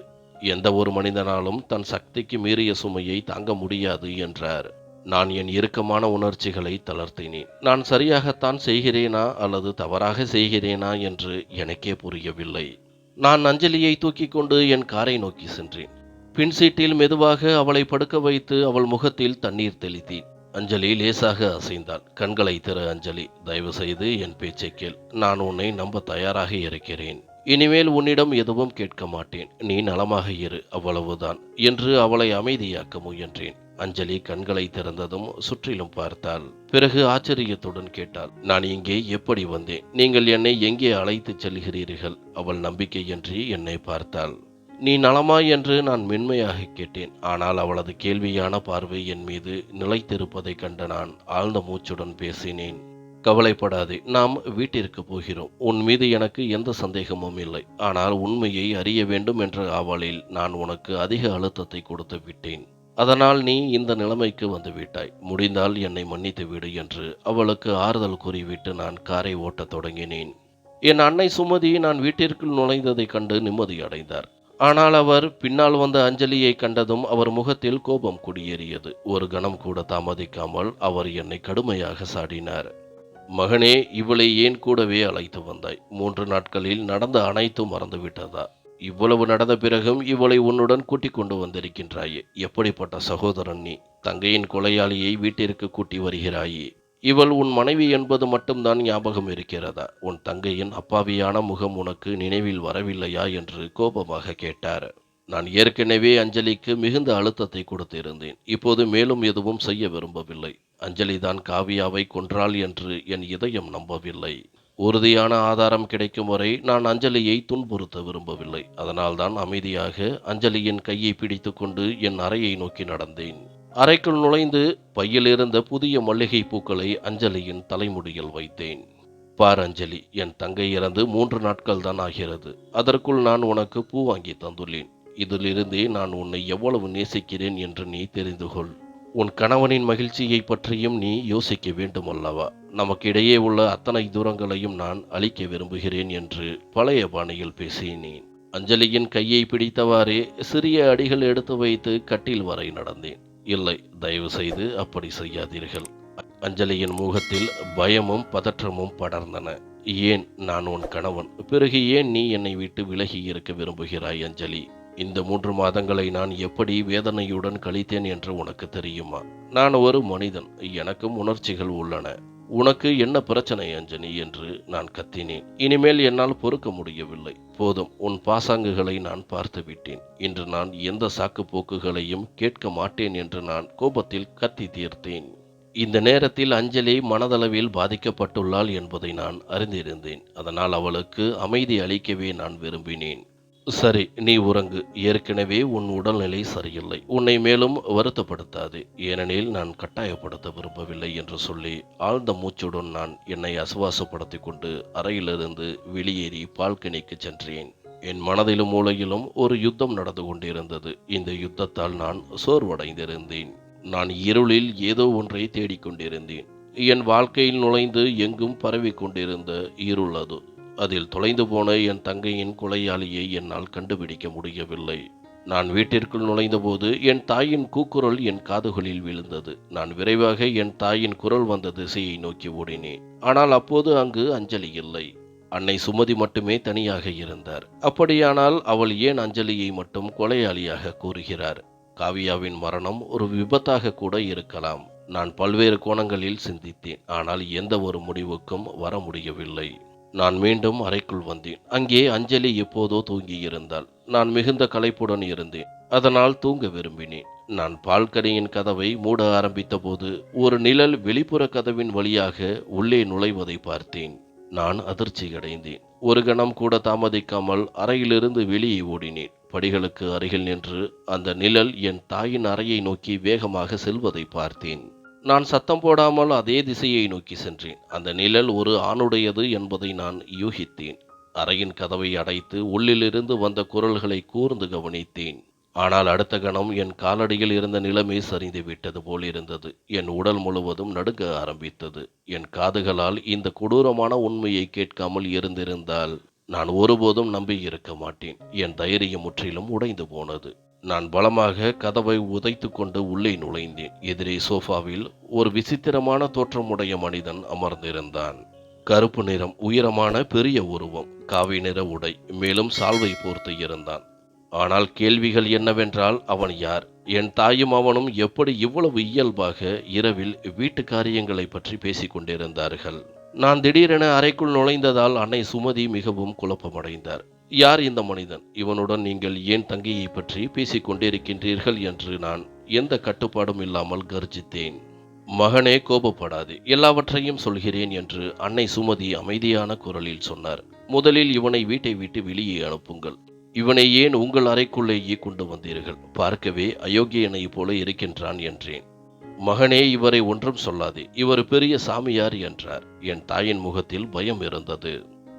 எந்த ஒரு மனிதனாலும் தன் சக்திக்கு மீறிய சுமையை தாங்க முடியாது என்றார். நான் என் இறுக்கமான உணர்ச்சிகளை தளர்த்தினேன். நான் சரியாகத்தான் செய்கிறேனா அல்லது தவறாக செய்கிறேனா என்று எனக்கே புரியவில்லை. நான் அஞ்சலியை தூக்கிக் கொண்டு என் காரை நோக்கி சென்றேன். பின் சீட்டில் மெதுவாக அவளை படுக்க வைத்து அவள் முகத்தில் தண்ணீர் தெளித்தேன். அஞ்சலி லேசாக அசைந்தாள். கண்களை திற அஞ்சலி, தயவு செய்து என் பேச்சை கேள். நான் உன்னை நம்ப தயாராக இருக்கிறேன். இனிமேல் உன்னிடம் எதுவும் கேட்க மாட்டேன். நீ நலமாக இரு, அவ்வளவுதான் என்று அவளை அமைதியாக்க முயன்றேன். அஞ்சலி கண்களை திறந்ததும் சுற்றிலும் பார்த்தாள். பிறகு ஆச்சரியத்துடன் கேட்டாள், நான் இங்கே எப்படி வந்தேன்? நீங்கள் என்னை எங்கே அழைத்துச் செல்கிறீர்கள்? அவள் நம்பிக்கையின்றி என்னை பார்த்தாள். நீ நலமாய் என்று நான் மென்மையாக கேட்டேன். ஆனால் அவளது கேள்வியான பார்வை என் மீது நிலைத்திருப்பதைக் கண்ட நான் ஆழ்ந்த மூச்சுடன் பேசினேன். கவலைப்படாதே, நாம் வீட்டிற்கு போகிறோம். உன் மீது எனக்கு எந்த சந்தேகமும் இல்லை. ஆனால் உண்மையை அறிய வேண்டும் என்ற ஆவலில் நான் உனக்கு அதிக அழுத்தத்தை கொடுத்து விட்டேன். அதனால் நீ இந்த நிலைமைக்கு வந்து விட்டாய். முடிந்தால் என்னை மன்னித்து விடு என்று அவளுக்கு ஆறுதல் கூறிவிட்டு நான் காரை ஓட்டத் தொடங்கினேன். என் அன்னை சுமதி நான் வீட்டிற்குள் நுழைந்ததைக் கண்டு நிம்மதி அடைந்தார். ஆனால் அவர் பின்னால் வந்த அஞ்சலியை கண்டதும் அவர் முகத்தில் கோபம் குடியேறியது. ஒரு கணம் கூட தாமதிக்காமல் அவர் என்னை கடுமையாக சாடினார். மகனே, இவளை ஏன் கூடவே அழைத்து வந்தாய்? 3 நாட்களில் நடந்த அனைத்தும் மறந்துவிட்டதா? இவ்வளவு நடந்த பிறகும் இவளை உன்னுடன் கூட்டிக் கொண்டு வந்திருக்கின்றாயே. எப்படிப்பட்ட சகோதரன் நீ? தங்கையின் கொலையாளியை வீட்டிற்கு கூட்டி வருகிறாயே. இவள் உன் மனைவி என்பது மட்டும்தான் ஞாபகம் இருக்கிறதா? உன் தங்கையின் அப்பாவியான முகம் உனக்கு நினைவில் வரவில்லையா என்று கோபமாக கேட்டார். நான் ஏற்கனவே அஞ்சலிக்கு மிகுந்த அழுத்தத்தை கொடுத்திருந்தேன். இப்போது மேலும் எதுவும் செய்ய விரும்பவில்லை. அஞ்சலிதான் காவியாவை கொன்றாள் என்று என் இதயம் நம்பவில்லை. உறுதியான ஆதாரம் கிடைக்கும் வரை நான் அஞ்சலியை துன்புறுத்த விரும்பவில்லை. அதனால்தான் அமைதியாக அஞ்சலியின் கையை பிடித்து கொண்டு என் அறையை நோக்கி நடந்தேன். அறைக்குள் நுழைந்து பையில் இருந்த புதிய மல்லிகை பூக்களை அஞ்சலியின் தலைமுடியில் வைத்தேன். பார் அஞ்சலி, என் தங்கை இறந்து 3 நாட்கள் தான் ஆகிறது. அதற்குள் நான் உனக்கு பூ வாங்கி தந்துள்ளேன். இதிலிருந்தே நான் உன்னை எவ்வளவு நேசிக்கிறேன் என்று நீ தெரிந்து கொள். உன் கணவனின் மகிழ்ச்சியை பற்றியும் நீ யோசிக்க வேண்டும் அல்லவா? நமக்கிடையே உள்ள அத்தனை தூரங்களையும் நான் அழிக்க விரும்புகிறேன் என்று பழைய பாணியில் பேசினேன். அஞ்சலியின் கையை பிடித்தவாறே சிறிய அடிகள் எடுத்து வைத்து கட்டில் வரை நடந்தேன். இல்லை, தயவு செய்து அப்படி செய்யாதீர்கள். அஞ்சலியின் முகத்தில் பயமும் பதற்றமும் படர்ந்தன. ஏன்? நான் உன் கணவன். பிறகு ஏன் நீ என்னை விட்டு விலகி இருக்க விரும்புகிறாய் அஞ்சலி? இந்த 3 மாதங்களை நான் எப்படி வேதனையுடன் கழித்தேன் என்று உனக்கு தெரியுமா? நான் ஒரு மனிதன். எனக்கும் உணர்ச்சிகள் உள்ளன. உனக்கு என்ன பிரச்சனை அஞ்சலி என்று நான் கத்தினேன். இனிமேல் என்னால் பொறுக்க முடியவில்லை. போதும், உன் பாசாங்குகளை நான் பார்த்து விட்டேன். இன்று நான் எந்த சாக்கு போக்குகளையும் கேட்க மாட்டேன் என்று நான் கோபத்தில் கத்தி தீர்த்தேன். இந்த நேரத்தில் அஞ்சலி மனதளவில் பாதிக்கப்பட்டுள்ளாள் என்பதை நான் அறிந்திருந்தேன். அதனால் அவளுக்கு அமைதி அளிக்கவே நான் விரும்பினேன். சரி, நீ உறங்கு. ஏற்கனவே உன் உடல்நிலை சரியில்லை. உன்னை மேலும் வருத்தப்படுத்தாது. ஏனெனில் நான் கட்டாயப்படுத்த விரும்பவில்லை என்று சொல்லி ஆழ்ந்த மூச்சுடன் நான் என்னை அசுவாசப்படுத்தி கொண்டு அறையிலிருந்து வெளியேறி பால்கனிக்கு சென்றேன். என் மனதிலும் மூளையிலும் ஒரு யுத்தம் நடந்து கொண்டிருந்தது. இந்த யுத்தத்தால் நான் சோர்வடைந்திருந்தேன். நான் இருளில் ஏதோ ஒன்றை தேடிக்கொண்டிருந்தேன். என் வாழ்க்கையில் நுழைந்து எங்கும் பரவி கொண்டிருந்த இருள் அது. அதில் தொலைந்து போன என் தங்கையின் கொலையாளியை என்னால் கண்டுபிடிக்க முடியவில்லை. நான் வீட்டிற்குள் நுழைந்தபோது என் தாயின் கூக்குரல் என் காதுகளில் விழுந்தது. நான் விரைவாக என் தாயின் குரல் வந்த திசையை நோக்கி ஓடினேன். ஆனால் அப்போது அங்கு அஞ்சலி இல்லை. அன்னை சுமதி மட்டுமே தனியாக இருந்தார். அப்படியானால் அவள் ஏன் அஞ்சலியை மட்டும் கொலையாளியாக கூறுகிறார்? காவியாவின் மரணம் ஒரு விபத்தாக கூட இருக்கலாம். நான் பல்வேறு கோணங்களில் சிந்தித்தேன். ஆனால் எந்த ஒரு முடிவுக்கும் வர முடியவில்லை. நான் மீண்டும் அறைக்குள் வந்தேன். அங்கே அஞ்சலி எப்போதோ தூங்கியிருந்தாள். நான் மிகுந்த களைப்புடன் இருந்தேன். அதனால் தூங்க விரும்பினேன். நான் பால்கனியின் கதவை மூட ஆரம்பித்த போது ஒரு நிழல் வெளிப்புற கதவின் வழியாக உள்ளே நுழைவதை பார்த்தேன். நான் அதிர்ச்சியடைந்தேன். ஒரு கணம் கூட தாமதிக்காமல் அறையிலிருந்து வெளியே ஓடினேன். படிகளுக்கு அருகில் நின்று அந்த நிழல் என் தாயின் அறையை நோக்கி வேகமாக செல்வதை பார்த்தேன். நான் சத்தம் போடாமல் அதே திசையை நோக்கி சென்றேன். அந்த நிழல் ஒரு ஆணுடையது என்பதை நான் யூகித்தேன். அறையின் கதவை அடைத்து உள்ளிலிருந்து வந்த குரல்களை கூர்ந்து கவனித்தேன். ஆனால் அடுத்த கணம் என் காலடியில் இருந்த நிலமே சரிந்து விட்டது போல் இருந்தது. என் உடல் முழுவதும் நடுங்க ஆரம்பித்தது. என் காதுகளால் இந்த கொடூரமான உண்மையை கேட்காமல் இருந்திருந்தால் நான் ஒருபோதும் நம்பியிருக்க மாட்டேன். என் தைரியம் முற்றிலும் உடைந்து போனது. நான் பலமாக கதவை உதைத்து கொண்டு உள்ளே நுழைந்தேன். எதிரே சோஃபாவில் ஒரு விசித்திரமான தோற்றமுடைய மனிதன் அமர்ந்திருந்தான். கருப்பு நிறம், உயரமான பெரிய உருவம், காவி நிற உடை, மேலும் சால்வை போர்த்து இருந்தான். ஆனால் கேள்விகள் என்னவென்றால், அவன் யார்? என் தாயும் அவனும் எப்படி இவ்வளவு இயல்பாக இரவில் வீட்டு காரியங்களை பற்றி பேசிக் கொண்டிருந்தார்கள்? நான் திடீரென அறைக்குள் நுழைந்ததால் அன்னை சுமதி மிகவும் குழப்பமடைந்தார். யார் இந்த மனிதன்? இவனுடன் நீங்கள் ஏன் தங்கையை பற்றி பேசிக் கொண்டிருக்கின்றீர்கள் என்று நான் எந்த கட்டுப்பாடும் இல்லாமல் கர்ஜித்தேன். மகனே, கோபப்படாது, எல்லாவற்றையும் சொல்கிறேன் என்று அன்னை சுமதி அமைதியான குரலில் சொன்னார். முதலில் இவனை வீட்டை விட்டு வெளியே அனுப்புங்கள். இவனை ஏன் உங்கள் அறைக்குள்ளேயே கொண்டு வந்தீர்கள்? பார்க்கவே அயோக்கியனை போல இருக்கின்றான் என்றேன். மகனே, இவரை ஒன்றும் சொல்லாதே, இவர் பெரிய சாமியார் என்றார். என் தாயின் முகத்தில் பயம் இருந்தது.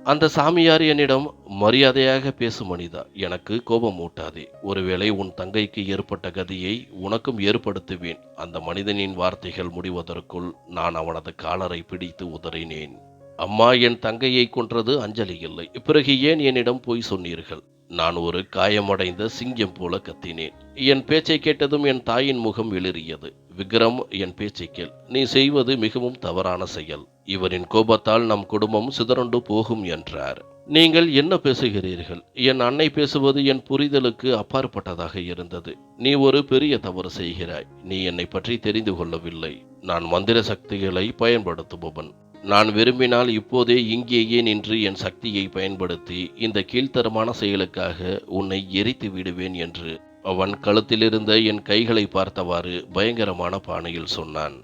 அந்த சாமியார் என்னிடம், மரியாதையாக பேசு மனிதா, எனக்கு கோபம் ஊட்டாதே. ஒருவேளை உன் தங்கைக்கு ஏற்பட்ட கதியை உனக்கும் ஏற்படுத்துவேன். அந்த மனிதனின் வார்த்தைகள் முடிவதற்குள் நான் அவனது காலரை பிடித்து உதறினேன். அம்மா, என் தங்கையை கொன்றது அஞ்சலி இல்லை. பிறகு ஏன் என்னிடம் பொய் சொன்னீர்கள்? நான் ஒரு காயமடைந்த சிங்கம் போல கத்தினேன். என் பேச்சை கேட்டதும் என் தாயின் முகம் வெளிறியது. விக்ரம், என் பேச்சை கேள். நீ செய்வது மிகவும் தவறான செயல். இவரின் கோபத்தால் நம் குடும்பம் சிதறண்டு போகும் என்றார். நீங்கள் என்ன பேசுகிறீர்கள்? என் அன்னை பேசுவது என் புரிதலுக்கு அப்பாற்பட்டதாக இருந்தது. நீ ஒரு பெரிய தவறு செய்கிறாய். நீ என்னை பற்றி தெரிந்து கொள்ளவில்லை. நான் மந்திர சக்திகளை பயன்படுத்துபவன். நான் விரும்பினால் இப்போதே இங்கேயே நின்று என் சக்தியை பயன்படுத்தி இந்த கீழ்த்தரமான செயலுக்காக உன்னை எரித்து விடுவேன் என்று அவன் கழுத்திலிருந்த என் கைகளை பார்த்தவாறு பயங்கரமான பாணியில் சொன்னான்.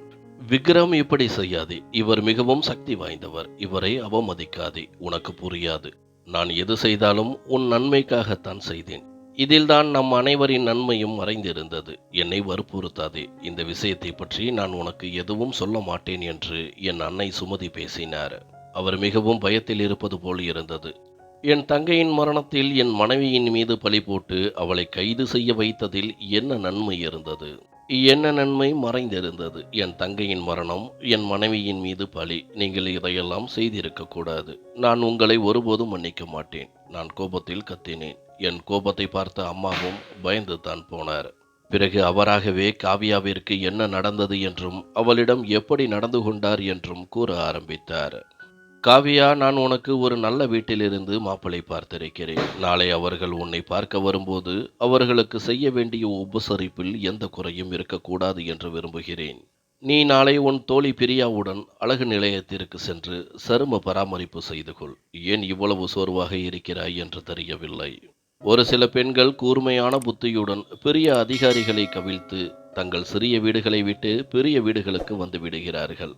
விக்ரம், இப்படி செய்யாதே. இவர் மிகவும் சக்தி வாய்ந்தவர். இவரை அவமதிக்காதே. உனக்கு புரியாது. நான் எது செய்தாலும் உன் நன்மைக்காகத்தான் செய்தேன். இதில்தான் நம் அனைவரின் நன்மையும் மறைந்திருந்தது. என்னை வற்புறுத்தாதே. இந்த விஷயத்தை பற்றி நான் உனக்கு எதுவும் சொல்ல மாட்டேன் என்று என் அன்னை சுமதி பேசினார். அவர் மிகவும் பயத்தில் இருப்பது போல் இருந்தது. என் தங்கையின் மரணத்தில் என் மனைவியின் மீது பழி போட்டு அவளை கைது செய்ய வைத்ததில் என்ன நன்மை இருந்தது? என்ன நன்மை மறைந்திருந்தது? என் தங்கையின் மரணம், என் மனைவியின் மீது பழி. நீங்கள் இதையெல்லாம் செய்திருக்க கூடாது. நான் உங்களை ஒருபோதும் மன்னிக்க மாட்டேன். நான் கோபத்தில் கத்தினேன். என் கோபத்தை பார்த்த அம்மாவும் பயந்து தான் போனார். பிறகு அவராகவே காவியாவிற்கு என்ன நடந்தது என்றும் அவளிடம் எப்படி நடந்து கொண்டார் என்றும் கூற ஆரம்பித்தார். காவியா, நான் உனக்கு ஒரு நல்ல வீட்டிலிருந்து மாப்பிளை பார்த்திருக்கிறேன். நாளை அவர்கள் உன்னை பார்க்க வரும்போது அவர்களுக்கு செய்ய வேண்டிய உபசரிப்பில் எந்த குறையும் இருக்கக்கூடாது என்று விரும்புகிறேன். நீ நாளை உன் தோழி பிரியாவுடன் அழகு நிலையத்திற்கு சென்று சரும பராமரிப்பு செய்து கொள். ஏன் இவ்வளவு சோர்வாக இருக்கிறாய் என்று தெரியவில்லை. ஒரு சில பெண்கள் கூர்மையான புத்தியுடன் பெரிய அதிகாரிகளை கவிழ்த்து தங்கள் சிறிய வீடுகளை விட்டு பெரிய வீடுகளுக்கு வந்து விடுகிறார்கள்.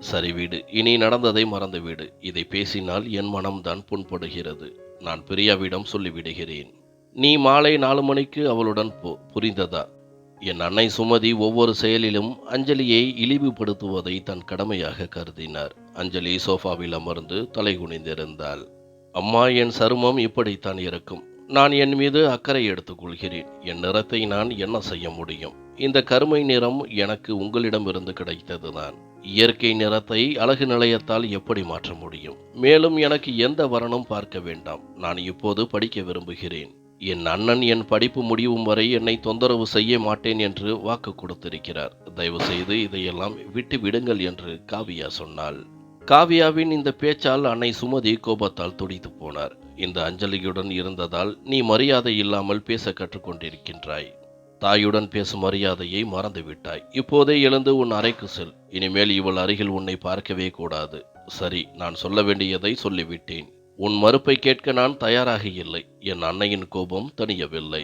சரி விடு, இனி நடந்ததை மறந்துவிடு. இதை பேசினால் என் மனம்தான் புண்படுகிறது. நான் பிரியாவிடம் சொல்லிவிடுகிறேன். நீ மாலை 4 மணிக்கு அவளுடன் போ. புரிந்ததா? என் அன்னை சுமதி ஒவ்வொரு செயலிலும் அஞ்சலியை இழிவுபடுத்துவதை தன் கடமையாக கருதினார். அஞ்சலி சோஃபாவில் அமர்ந்து தலை குனிந்திருந்தாள். அம்மா, என் சருமம் இப்படித்தான் இருக்கும். நான் என் மீது அக்கறை எடுத்துக்கொள்கிறேன். என் நிறத்தை நான் என்ன செய்ய முடியும்? இந்த கருமை நிறம் எனக்கு உங்களிடமிருந்து கிடைத்ததுதான். இயற்கை நிறத்தை அழகு நிலையத்தால் எப்படி மாற்ற முடியும்? மேலும் எனக்கு எந்த வரனும் பார்க்க வேண்டாம். நான் இப்போது படிக்க விரும்புகிறேன். என் அண்ணன் என் படிப்பு முடியும் வரை என்னை தொந்தரவு செய்ய மாட்டேன் என்று வாக்கு கொடுத்திருக்கிறார். தயவு செய்து இதையெல்லாம் விட்டு விடுங்கள் என்று காவியா சொன்னாள். காவியாவின் இந்த பேச்சால் அன்னை சுமதி கோபத்தால் துடித்து போனார். இந்த அஞ்சலியுடன் இருந்ததால் நீ மரியாதை இல்லாமல் பேச கற்றுக்கொண்டிருக்கின்றாய். தாயுடன் பேசும் மரியாதையை மறந்துவிட்டாய். இப்போதே எழுந்து உன் அறைக்கு செல். இனிமேல் இவள் அருகில் உன்னை பார்க்கவே கூடாது. சரி, நான் சொல்ல வேண்டியதை சொல்லிவிட்டேன். உன் மறுப்பை கேட்க நான் தயாராக இல்லை. என் அன்னையின் கோபம் தணியவில்லை.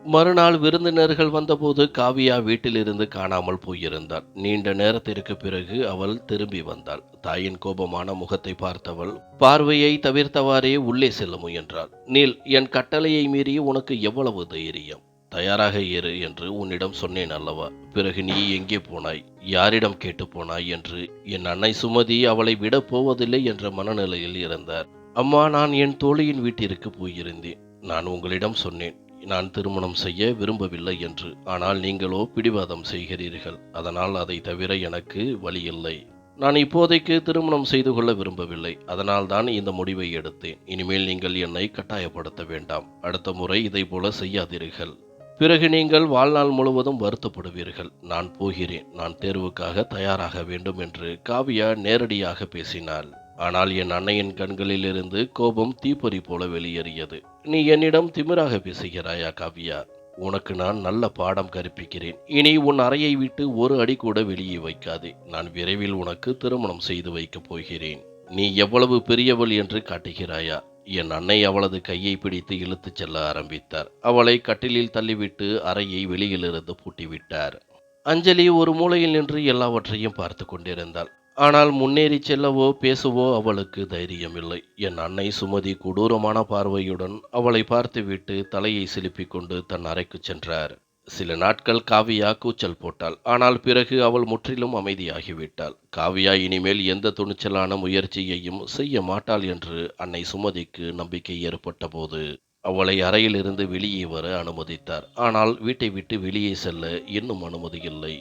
மறுநாள் விருந்தினர்கள் வந்தபோது காவியா வீட்டிலிருந்து காணாமல் போயிருந்தாள். நீண்ட நேரத்திற்கு பிறகு அவள் திரும்பி வந்தாள். தாயின் கோபமான முகத்தை பார்த்தவள் பார்வையை தவிர்த்தவாறே உள்ளே செல்ல முயன்றாள். நீல், என் கட்டளையை மீறி உனக்கு எவ்வளவு தைரியம்? தயாராக இரு என்று உன்னிடம் சொன்னேன் அல்லவா? பிறகு நீ எங்கே போனாய்? யாரிடம் கேட்டு போனாய் என்று என் அன்னை சுமதி அவளை விடப் போவதில்லை என்ற மனநிலையில் இருந்தார். அம்மா, நான் என் தோழியின் வீட்டிற்கு போயிருந்தேன். நான் உங்களிடம் சொன்னேன், நான் திருமணம் செய்ய விரும்பவில்லை என்று. ஆனால் நீங்களோ பிடிவாதம் செய்கிறீர்கள். அதனால் அதை தவிர எனக்கு வழியில்லை. நான் இப்போதைக்கு திருமணம் செய்து கொள்ள விரும்பவில்லை. அதனால்தான் இந்த முடிவை எடுத்தேன். இனிமேல் நீங்கள் என்னை கட்டாயப்படுத்த வேண்டாம். அடுத்த முறை இதை போல செய்யாதீர்கள். பிறகு நீங்கள் வாழ்நாள் முழுவதும் வருத்தப்படுவீர்கள். நான் போகிறேன். நான் தேர்வுக்காக தயாராக வேண்டும் என்று காவியா நேரடியாக பேசினாள். ஆனால் என் அன்னையின் கண்களிலிருந்து கோபம் தீப்பொறி போல வெளியேறியது. நீ என்னிடம் திமிராக பேசுகிறாயா காவியா? உனக்கு நான் நல்ல பாடம் கற்பிக்கிறேன். இனி உன் அறையை விட்டு ஒரு அடி கூட வெளியே வைக்காதே. நான் விரைவில் உனக்கு திருமணம் செய்து வைக்கப் போகிறேன். நீ எவ்வளவு பெரியவள் என்று காட்டுகிறாயா? என் அன்னை அவளது கையை பிடித்து இழுத்துச் செல்ல ஆரம்பித்தார். அவளை கட்டிலில் தள்ளிவிட்டு அறையை வெளியிலிருந்து பூட்டிவிட்டார். அஞ்சலி ஒரு மூலையில் நின்று எல்லாவற்றையும் பார்த்து கொண்டிருந்தாள். ஆனால் முன்னேறி செல்லவோ பேசவோ அவளுக்கு தைரியமில்லை. என் அன்னை சுமதி கொடூரமான பார்வையுடன் அவளை பார்த்துவிட்டு தலையை சிலுப்பிக் கொண்டு தன் அறைக்கு சென்றார். சில நாட்கள் காவியா கூச்சல் போட்டாள். ஆனால் பிறகு அவள் முற்றிலும் அமைதியாகிவிட்டாள். காவியா இனிமேல் எந்த துணிச்சலான முயற்சியையும் செய்ய மாட்டாள் என்று அன்னை சுமதிக்கு நம்பிக்கை ஏற்பட்ட போது அவளை அறையிலிருந்து வெளியே வர அனுமதித்தார். ஆனால் வீட்டை விட்டு வெளியே செல்ல இன்னும் அனுமதி இல்லை.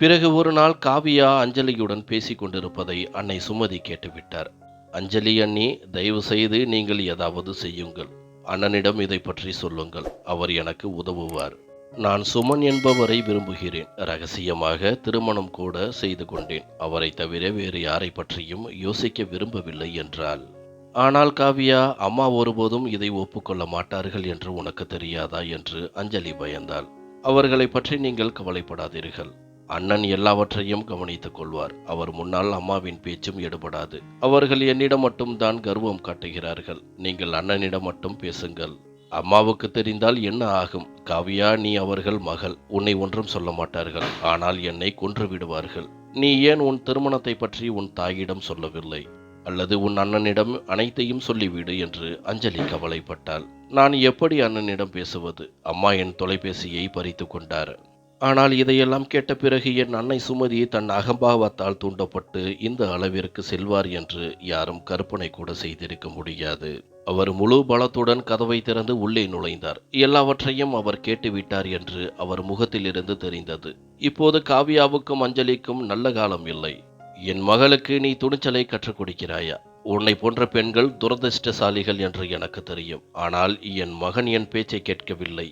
பிறகு ஒரு நாள் காவியா அஞ்சலியுடன் பேசிக் கொண்டிருப்பதை அன்னை சுமதி கேட்டுவிட்டார். அஞ்சலி அண்ணி, தயவு செய்து நீங்கள் ஏதாவது செய்யுங்கள். அண்ணனிடம் இதை பற்றி சொல்லுங்கள். அவர் எனக்கு உதவுவார். நான் சுமன் என்பவரை விரும்புகிறேன். ரகசியமாக திருமணம் கூட செய்து கொண்டேன். அவரை தவிர வேறு யாரை பற்றியும் யோசிக்க விரும்பவில்லை என்றாள். ஆனால் காவியா, அம்மா ஒருபோதும் இதை ஒப்புக்கொள்ள மாட்டார்கள் என்று உனக்கு தெரியாதா என்று அஞ்சலி பயந்தாள். அவர்களை பற்றி நீங்கள் கவலைப்படாதீர்கள். அண்ணன் எல்லாவற்றையும் கவனித்துக் கொள்வார். அவர் முன்னால் அம்மாவின் பேச்சும் எடுபடாது. அவர்கள் என்னிடம் மட்டும் தான் கர்வம் காட்டுகிறார்கள். நீங்கள் அண்ணனிடம் மட்டும் பேசுங்கள். அம்மாவுக்கு தெரிந்தால் என்ன ஆகும்? காவியா, நீ அவர்கள் மகள். உன்னை ஒன்றும் சொல்ல மாட்டார்கள். ஆனால் என்னை கொன்று விடுவார்கள். நீ ஏன் உன் திருமணத்தை பற்றி உன் தாயிடம் சொல்லவில்லை? அல்லது உன் அண்ணனிடம் அனைத்தையும் சொல்லிவிடு என்று அஞ்சலி கவலைப்பட்டாள். நான் எப்படி அண்ணனிடம் பேசுவது? அம்மா என் தொலைபேசியை பறித்து கொண்டார். ஆனால் இதையெல்லாம் கேட்ட பிறகு என் அன்னை சுமதி தன் அகம்பாவத்தால் தூண்டப்பட்டு இந்த அளவிற்கு செல்வார் என்று யாரும் கற்பனை கூட செய்திருக்க முடியாது. அவர் முழு பலத்துடன் கதவை திறந்து உள்ளே நுழைந்தார். எல்லாவற்றையும் அவர் கேட்டுவிட்டார் என்று அவர் முகத்திலிருந்து தெரிந்தது. இப்போது காவியாவுக்கும் அஞ்சலிக்கும் நல்ல காலம் இல்லை. என் மகளுக்கு நீ துணிச்சலை கற்றுக் கொடுக்கிறாயா? உன்னை போன்ற பெண்கள் துரதிர்ஷ்டசாலிகள் என்று எனக்கு தெரியும். ஆனால் என் மகன் என் பேச்சை கேட்கவில்லை.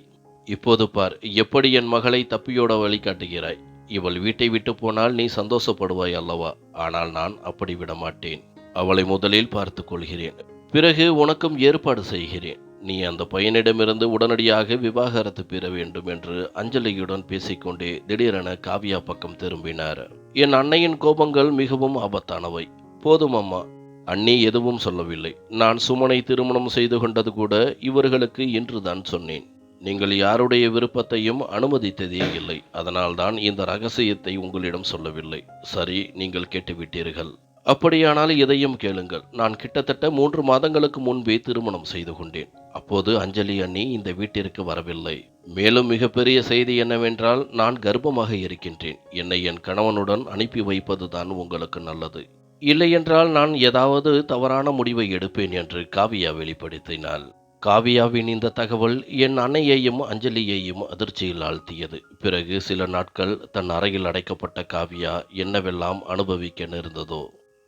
இப்போது பார், எப்படி என் மகளை தப்பியோட வழிகாட்டுகிறாய். இவள் வீட்டை விட்டு போனால் நீ சந்தோஷப்படுவாய் அல்லவா? ஆனால் நான் அப்படி விட மாட்டேன். அவளை முதலில் பார்த்து கொள்கிறேன். பிறகு உனக்கும் ஏற்பாடு செய்கிறேன். நீ அந்த பையனிடமிருந்து உடனடியாக விவாகரத்து பெற வேண்டும் என்று அஞ்சலியுடன் பேசிக்கொண்டே திடீரென காவியா பக்கம் திரும்பினார். என் அன்னையின் கோபங்கள் மிகவும் ஆபத்தானவை. போதும் அம்மா. அண்ணி எதுவும் சொல்லவில்லை. நான் சுமனை திருமணம் செய்து கொண்டது கூட இவர்களுக்கு இன்றுதான் சொன்னேன். நீங்கள் யாருடைய விருப்பத்தையும் அனுமதித்ததே இல்லை. அதனால்தான் இந்த ரகசியத்தை உங்களிடம் சொல்லவில்லை. சரி, நீங்கள் கேட்டுவிட்டீர்கள். அப்படியானால் இதையும் கேளுங்கள். நான் கிட்டத்தட்ட 3 மாதங்களுக்கு முன்பே திருமணம் செய்து கொண்டேன். அப்போது அஞ்சலி அண்ணி இந்த வீட்டிற்கு வரவில்லை. மேலும் மிகப்பெரிய செய்தி என்னவென்றால், நான் கர்ப்பமாக இருக்கின்றேன். என்னை என் கணவனுடன் அனுப்பி வைப்பதுதான் உங்களுக்கு நல்லது. இல்லையென்றால் நான் ஏதாவது தவறான முடிவை எடுப்பேன் என்று காவியா வெளிப்படுத்தினாள். காவியாவின் இந்த தகவல் என் அன்னையையும் அஞ்சலியையும் அதிர்ச்சியில் ஆழ்த்தியது. பிறகு சில நாட்கள் தன் அறையில் அடைக்கப்பட்ட காவியா என்னவெல்லாம் அனுபவிக்க நேர்ந்ததோ.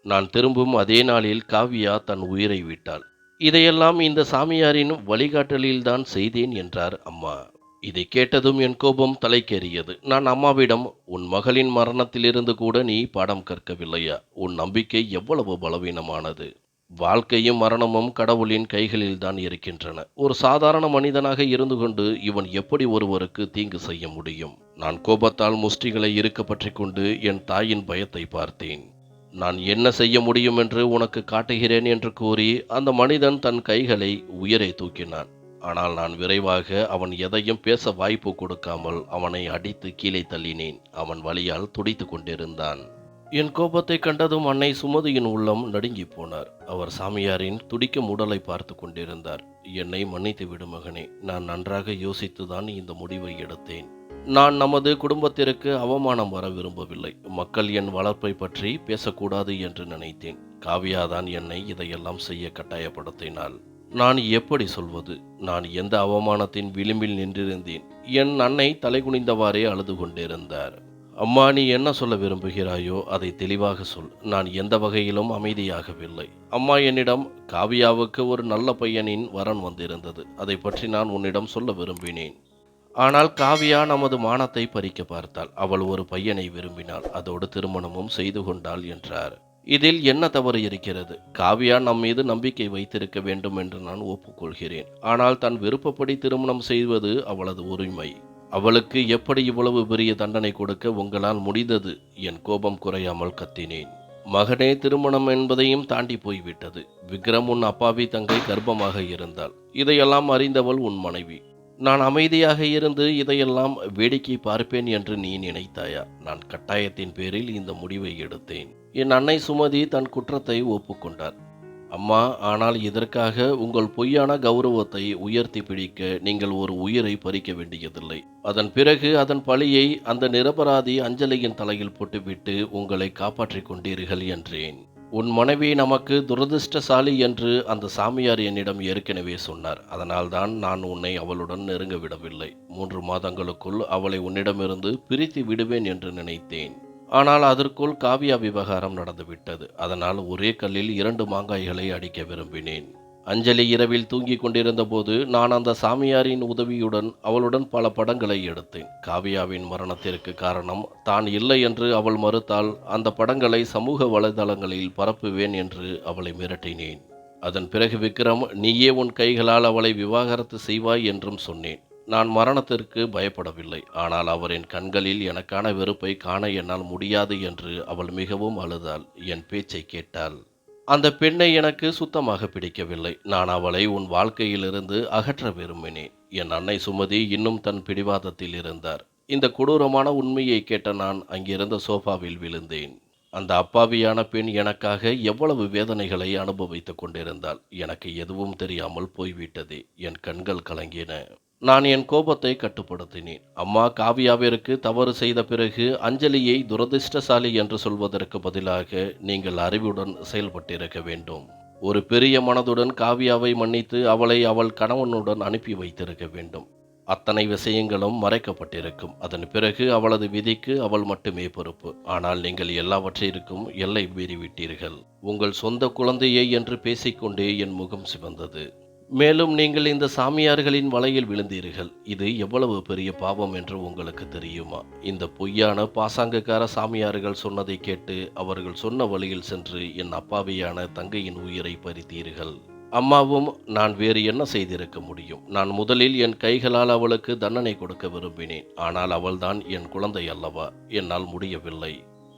நான் திரும்பும் அதே நாளில் காவியா தன் உயிரை விட்டாள். இதையெல்லாம் இந்த சாமியாரின் வழிகாட்டலில்தான் செய்தேன் என்றார் அம்மா. இதை கேட்டதும் என் கோபம் தலைக்கேறியது. நான் அம்மாவிடம், உன் மகளின் மரணத்திலிருந்து கூட நீ பாடம் கற்கவில்லையா? உன் நம்பிக்கை எவ்வளவு பலவீனமானது. வாழ்க்கையும் மரணமும் கடவுளின் கைகளில்தான் இருக்கின்றன. ஒரு சாதாரண மனிதனாக இருந்து கொண்டு இவன் எப்படி ஒருவருக்கு தீங்கு செய்ய முடியும்? நான் கோபத்தால் முஷ்டிகளை இருக்க பற்றி கொண்டு என் தாயின் பயத்தை பார்த்தேன். நான் என்ன செய்ய முடியும் என்று உனக்கு காட்டுகிறேன் என்று கூறி அந்த மனிதன் தன் கைகளை உயரே தூக்கினான். ஆனால் நான் விரைவாக அவன் எதையும் பேச வாய்ப்பு கொடுக்காமல் அவனை அடித்து கீழே தள்ளினேன். அவன் வலியால் துடித்து கொண்டிருந்தான். என் கோபத்தை கண்டதும் அன்னை சுமதியின் உள்ளம் நடுங்கி போனார். அவர் சாமியாரின் துடிக்கும் உடலை பார்த்து கொண்டிருந்தார். என்னை மன்னித்து விடு மகனே. நான் நன்றாக யோசித்துதான் இந்த முடிவை எடுத்தேன். நான் நமது குடும்பத்திற்கு அவமானம் வர விரும்பவில்லை. மக்கள் என் வளர்ப்பை பற்றி பேசக்கூடாது என்று நினைத்தேன். காவியாதான் என்னை இதையெல்லாம் செய்ய கட்டாயப்படுத்தினாள். நான் எப்படி சொல்வது? நான் எந்த அவமானத்தின் விளிம்பில் நின்றிருந்தேன். என் அன்னை தலைகுனிந்தவாறே அழுது கொண்டிருந்தார். அம்மா, நீ என்ன சொல்ல விரும்புகிறாயோ அதை தெளிவாக சொல். நான் எந்த வகையிலும் அமைதியாகவில்லை. அம்மா, என்னிடம் காவியாவுக்கு ஒரு நல்ல பையனின் வரன் வந்திருந்தது. அதை பற்றி நான் உன்னிடம் சொல்ல விரும்பினேன். ஆனால் காவியா நமது மானத்தை பறிக்க பார்த்தாள். அவள் ஒரு பையனை விரும்பினாள். அதோடு திருமணமும் செய்து கொண்டாள் என்றார். இதில் என்ன தவறு இருக்கிறது? காவியா நம் மீது நம்பிக்கை வைத்திருக்க வேண்டும் என்று நான் ஒப்புக்கொள்கிறேன். ஆனால் தன் விருப்பப்படி திருமணம் செய்வது அவளது உரிமை. அவளுக்கு எப்படி இவ்வளவு பெரிய தண்டனை கொடுக்க உங்களால் முடிந்தது? என் கோபம் குறையாமல் கத்தினேன். மகனே, திருமணம் என்பதையும் தாண்டி போய்விட்டது. விக்ரம் உன் அப்பாவி தங்கை கர்ப்பமாக இருந்தாள். இதையெல்லாம் அறிந்தவள் உன் மனைவி. நான் அமைதியாக இருந்து இதையெல்லாம் வேடிக்கை பார்ப்பேன் என்று நீ நினைத்தாயா? நான் கட்டாயத்தின் பேரில் இந்த முடிவை எடுத்தேன். என் அன்னை சுமதி தன் குற்றத்தை ஒப்புக்கொண்டார். அம்மா, ஆனால் இதற்காக உங்கள் பொய்யான கௌரவத்தை உயர்த்தி பிடிக்க நீங்கள் ஒரு உயிரை பறிக்க வேண்டியதில்லை. அதன் பிறகு அதன் பழியை அந்த நிரபராதி அஞ்சலியின் தலையில் போட்டுவிட்டு உங்களை காப்பாற்றிக் கொண்டீர்கள் என்றேன். உன் மனைவி நமக்கு துரதிர்ஷ்டசாலி என்று அந்த சாமியார் என்னிடம் ஏற்கனவே சொன்னார். அதனால்தான் நான் உன்னை அவளுடன் நெருங்க விடவில்லை. 3 மாதங்களுக்குள் அவளை உன்னிடமிருந்து பிரித்து விடுவேன் என்று நினைத்தேன். ஆனால் அதற்குள் காவியா விவகாரம் நடந்துவிட்டது. அதனால் ஒரே கல்லில் 2 மாங்காய்களை அடிக்க விரும்பினேன். அஞ்சலி இரவில் தூங்கிக் கொண்டிருந்த போது நான் அந்த சாமியாரின் உதவியுடன் அவளுடன் பல படங்களை எடுத்தேன். காவியாவின் மரணத்திற்கு காரணம் தான் இல்லை என்று அவள் மறுத்தால் அந்த படங்களை சமூக வலைதளங்களில் பரப்புவேன் என்று அவளை மிரட்டினேன். அதன் பிறகு விக்ரம், நீயே உன் கைகளால் அவளை விவாகரத்து செய்வாய் என்றும் சொன்னேன். நான் மரணத்திற்கு பயப்படவில்லை. ஆனால் அவரின் கண்களில் எனக்கான வெறுப்பை காண என்னால் முடியாது என்று அவள் மிகவும் அழுதாள். என் பேச்சை கேட்டாள். அந்த பெண்ணை எனக்கு சுத்தமாக பிடிக்கவில்லை. நான் அவளை உன் வாழ்க்கையிலிருந்து அகற்ற விரும்பினேன். என் அன்னை சுமதி இன்னும் தன் பிடிவாதத்தில் இருந்தார். இந்த கொடூரமான உண்மையை கேட்ட நான் அங்கிருந்த சோஃபாவில் விழுந்தேன். அந்த அப்பாவியான பெண் எனக்காக எவ்வளவு வேதனைகளை அனுபவித்துக் கொண்டிருந்தாள். எனக்கு எதுவும் தெரியாமல் போய்விட்டது. என் கண்கள் கலங்கின. நான் என் கோபத்தை கட்டுப்படுத்தினேன். அம்மா, காவியாவிற்கு தவறு செய்த பிறகு அஞ்சலியை துரதிர்ஷ்டசாலி என்று சொல்வதற்கு பதிலாக நீங்கள் அறிவுடன் செயல்பட்டிருக்க வேண்டும். ஒரு பெரிய மனதுடன் காவியாவை மன்னித்து அவளை அவள் கணவனுடன் அனுப்பி வைத்திருக்க வேண்டும். அத்தனை விஷயங்களும் மறைக்கப்பட்டிருக்கும். அதன் பிறகு அவளது விதிக்கு அவள் மட்டுமே பொறுப்பு. ஆனால் நீங்கள் எல்லாவற்றிற்கும் எல்லை மீறிவிட்டீர்கள். உங்கள் சொந்த குழந்தையை என்று பேசிக்கொண்டே என் முகம் சிவந்தது. மேலும் நீங்கள் இந்த சாமியார்களின் வலையில் விழுந்தீர்கள். இது எவ்வளவு பெரிய பாவம் என்று உங்களுக்கு தெரியுமா? இந்த பொய்யான பாசாங்கக்கார சாமியார்கள் சொன்னதை கேட்டு அவர்கள் சொன்ன வழியில் சென்று என் அப்பாவியான தங்கையின் உயிரை பறித்தீர்கள். அம்மாவும் நான் வேறு என்ன செய்திருக்க முடியும்? நான் முதலில் என் கைகளால் அவளுக்கு தண்டனை கொடுக்க விரும்பினேன். ஆனால் அவள்தான் என் குழந்தை அல்லவா? என்னால் முடியவில்லை.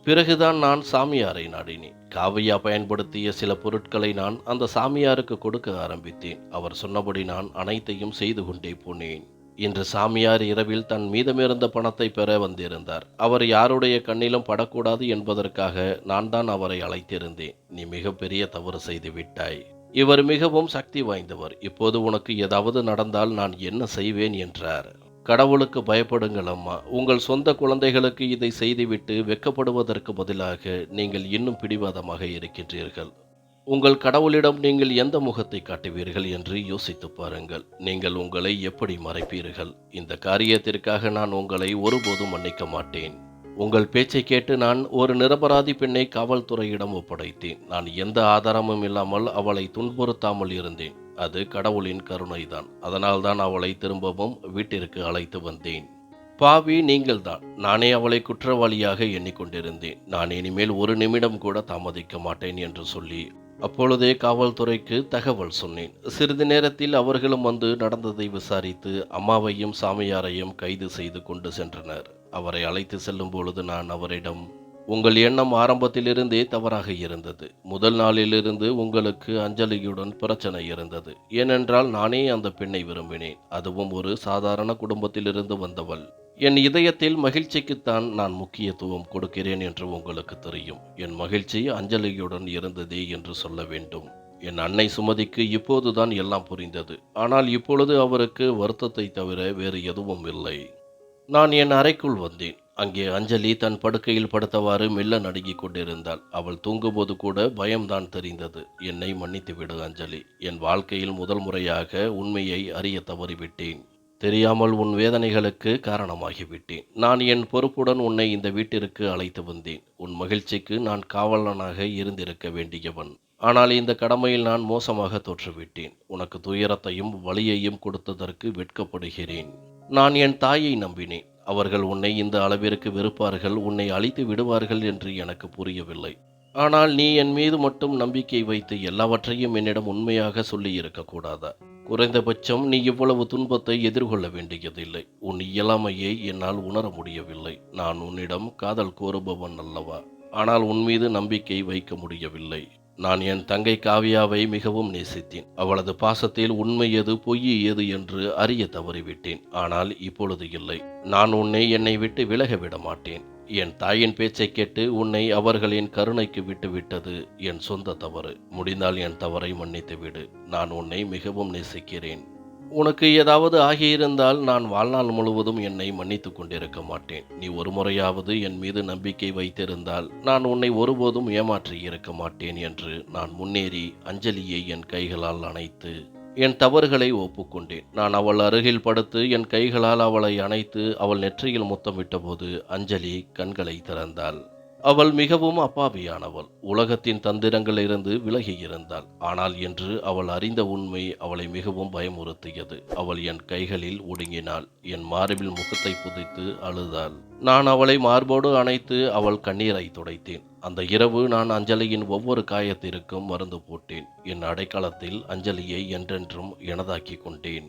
பிறகுதான் நான் சாமியாரை நாடினேன். காவியா பயன்படுத்திய சில பொருட்களை நான் அந்த சாமியாருக்கு கொடுக்க ஆரம்பித்தேன். அவர் சொன்னபடி நான் அனைத்தையும் செய்து கொண்டே போனேன். இன்று சாமியார் இரவில் தன் மீதமிருந்த பணத்தை பெற வந்திருந்தார். அவர் யாருடைய கண்ணிலும் படக்கூடாது என்பதற்காக நான் தான் அவரை அழைத்திருந்தேன். நீ மிகப்பெரிய தவறு செய்து விட்டாய். இவர் மிகவும் சக்தி வாய்ந்தவர். இப்போது உனக்கு ஏதாவது நடந்தால் நான் என்ன செய்வேன் என்றார். கடவுளுக்கு பயப்படுங்கள் அம்மா. உங்கள் சொந்த குழந்தைகளுக்கு இதை செய்துவிட்டு வெட்கப்படுவதற்கு பதிலாக நீங்கள் இன்னும் பிடிவாதமாக இருக்கின்றீர்கள். உங்கள் கடவுளிடம் நீங்கள் எந்த முகத்தை காட்டுவீர்கள் என்று யோசித்து பாருங்கள். நீங்கள் உங்களை எப்படி மறைப்பீர்கள்? இந்த காரியத்திற்காக நான் உங்களை ஒருபோதும் மன்னிக்க மாட்டேன். உங்கள் பேச்சை கேட்டு நான் ஒரு நிரபராதி பெண்ணை காவல்துறையிடம் ஒப்படைத்தேன். நான் எந்த ஆதாரமும் இல்லாமல் அவளை துன்புறுத்தாமல் இருந்தேன். அது கடவுளின் கருணைதான். அதனால்தான் அவளை திரும்பவும் வீட்டிற்கு அழைத்து வந்தேன். பாவி நீங்கள்தான். நானே அவளை குற்றவாளியாக எண்ணிக்கொண்டிருந்தேன். நான் இனிமேல் ஒரு நிமிடம் கூட தாமதிக்க மாட்டேன் என்று சொல்லி அப்பொழுதே காவல்துறைக்கு தகவல் சொன்னேன். சிறிது நேரத்தில் அவர்களும் வந்து நடந்ததை விசாரித்து அம்மாவையும் சாமியாரையும் கைது செய்து கொண்டு சென்றனர். அவரை அழைத்து செல்லும் பொழுது நான் அவரிடம், உங்கள் எண்ணம் ஆரம்பத்திலிருந்தே தவறாக இருந்தது. முதல் நாளிலிருந்து உங்களுக்கு அஞ்சலியுடன் பிரச்சனை இருந்தது. ஏனென்றால் நானே அந்த பெண்ணை விரும்பினேன். அதுவும் ஒரு சாதாரண குடும்பத்திலிருந்து வந்தவள். என் இதயத்தில் மகிழ்ச்சிக்குத்தான் நான் முக்கியத்துவம் கொடுக்கிறேன் என்று உங்களுக்கு தெரியும். என் மகிழ்ச்சி அஞ்சலியுடன் இருந்ததே என்று சொல்ல வேண்டும். என் அன்னை சுமதிக்கு இப்போதுதான் எல்லாம் புரிந்தது. ஆனால் இப்பொழுது அவருக்கு வருத்தத்தை தவிர வேறு எதுவும் இல்லை. நான் என் அறைக்குள் வந்தேன். அங்கே அஞ்சலி தன் படுக்கையில் படுத்தவாறு மெல்ல நடுங்கிக் கொண்டிருந்தாள். அவள் தூங்கும்போது கூட பயம்தான் தெரிந்தது. என்னை மன்னித்துவிடு அஞ்சலி. என் வாழ்க்கையில் முதல் முறையாக உண்மையை அறிய தவறிவிட்டேன். தெரியாமல் உன் வேதனைகளுக்கு காரணமாகிவிட்டேன். நான் என் பொறுப்புடன் உன்னை இந்த வீட்டிற்கு அழைத்து வந்தேன். உன் மகிழ்ச்சிக்கு நான் காவலனாக இருந்திருக்க வேண்டியவன். ஆனால் இந்த கடமையில் நான் மோசமாக தோற்றுவிட்டேன். உனக்கு துயரத்தையும் வலியையும் கொடுத்ததற்கு வெட்கப்படுகிறேன். நான் என் தாயை நம்பினேன். அவர்கள் உன்னை இந்த அளவிற்கு வெறுப்பார்கள், உன்னை அழித்து விடுவார்கள் என்று எனக்கு புரியவில்லை. ஆனால் நீ என் மீது மட்டும் நம்பிக்கை வைத்து எல்லாவற்றையும் என்னிடம் உண்மையாக சொல்லி இருக்கக்கூடாதா? குறைந்தபட்சம் நீ இவ்வளவு துன்பத்தை எதிர்கொள்ள வேண்டியதில்லை. உன் இயலாமையை என்னால் உணர முடியவில்லை. நான் உன்னிடம் காதல் கோருபவன் அல்லவா? ஆனால் உன் மீது நம்பிக்கை வைக்க முடியவில்லை. நான் என் தங்கை காவியாவை மிகவும் நேசித்தேன். அவளது பாசத்தில் உண்மை எது பொய் எது என்று அறிய தவறிவிட்டேன். ஆனால் இப்பொழுது இல்லை. நான் உன்னை என்னை விட்டு விலக விட மாட்டேன். என் தாயின் பேச்சை கேட்டு உன்னை அவர்களின் கருணைக்கு விட்டுவிட்டது என் சொந்த தவறு. முடிந்தால் என் தவறை மன்னித்து விடு. நான் உன்னை மிகவும் நேசிக்கிறேன். உனக்கு ஏதாவது ஆகியிருந்தால் நான் வாழ்நாள் முழுவதும் என்னை மன்னித்து கொண்டிருக்க மாட்டேன். நீ ஒரு முறையாவது என் மீது நம்பிக்கை வைத்திருந்தால் நான் உன்னை ஒருபோதும் ஏமாற்றி இருக்க மாட்டேன் என்று நான் முன்னேறி அஞ்சலியை என் கைகளால் அணைத்து என் தவறுகளை ஒப்புக்கொண்டேன். நான் அவள் அருகில் படுத்து என் கைகளால் அவளை அணைத்து அவள் நெற்றியில் முத்தமிட்டபோது அஞ்சலி கண்களை திறந்தாள். அவள் மிகவும் அப்பாவியானவள். உலகத்தின் தந்திரங்களிலிருந்து விலகி இருந்தாள். ஆனால் என்று அவள் அறிந்த உண்மை அவளை மிகவும் பயமுறுத்தியது. அவள் என் கைகளில் ஒடுங்கினாள். என் மார்பில் முகத்தை புதைத்து அழுதாள். நான் அவளை மார்போடு அணைத்து அவள் கண்ணீரை துடைத்தேன். அந்த இரவு நான் அஞ்சலியின் ஒவ்வொரு காயத்திற்கும் மருந்து போட்டேன். என் அடைக்கலத்தில் அஞ்சலியை என்றென்றும் எனதாக்கி கொண்டேன்.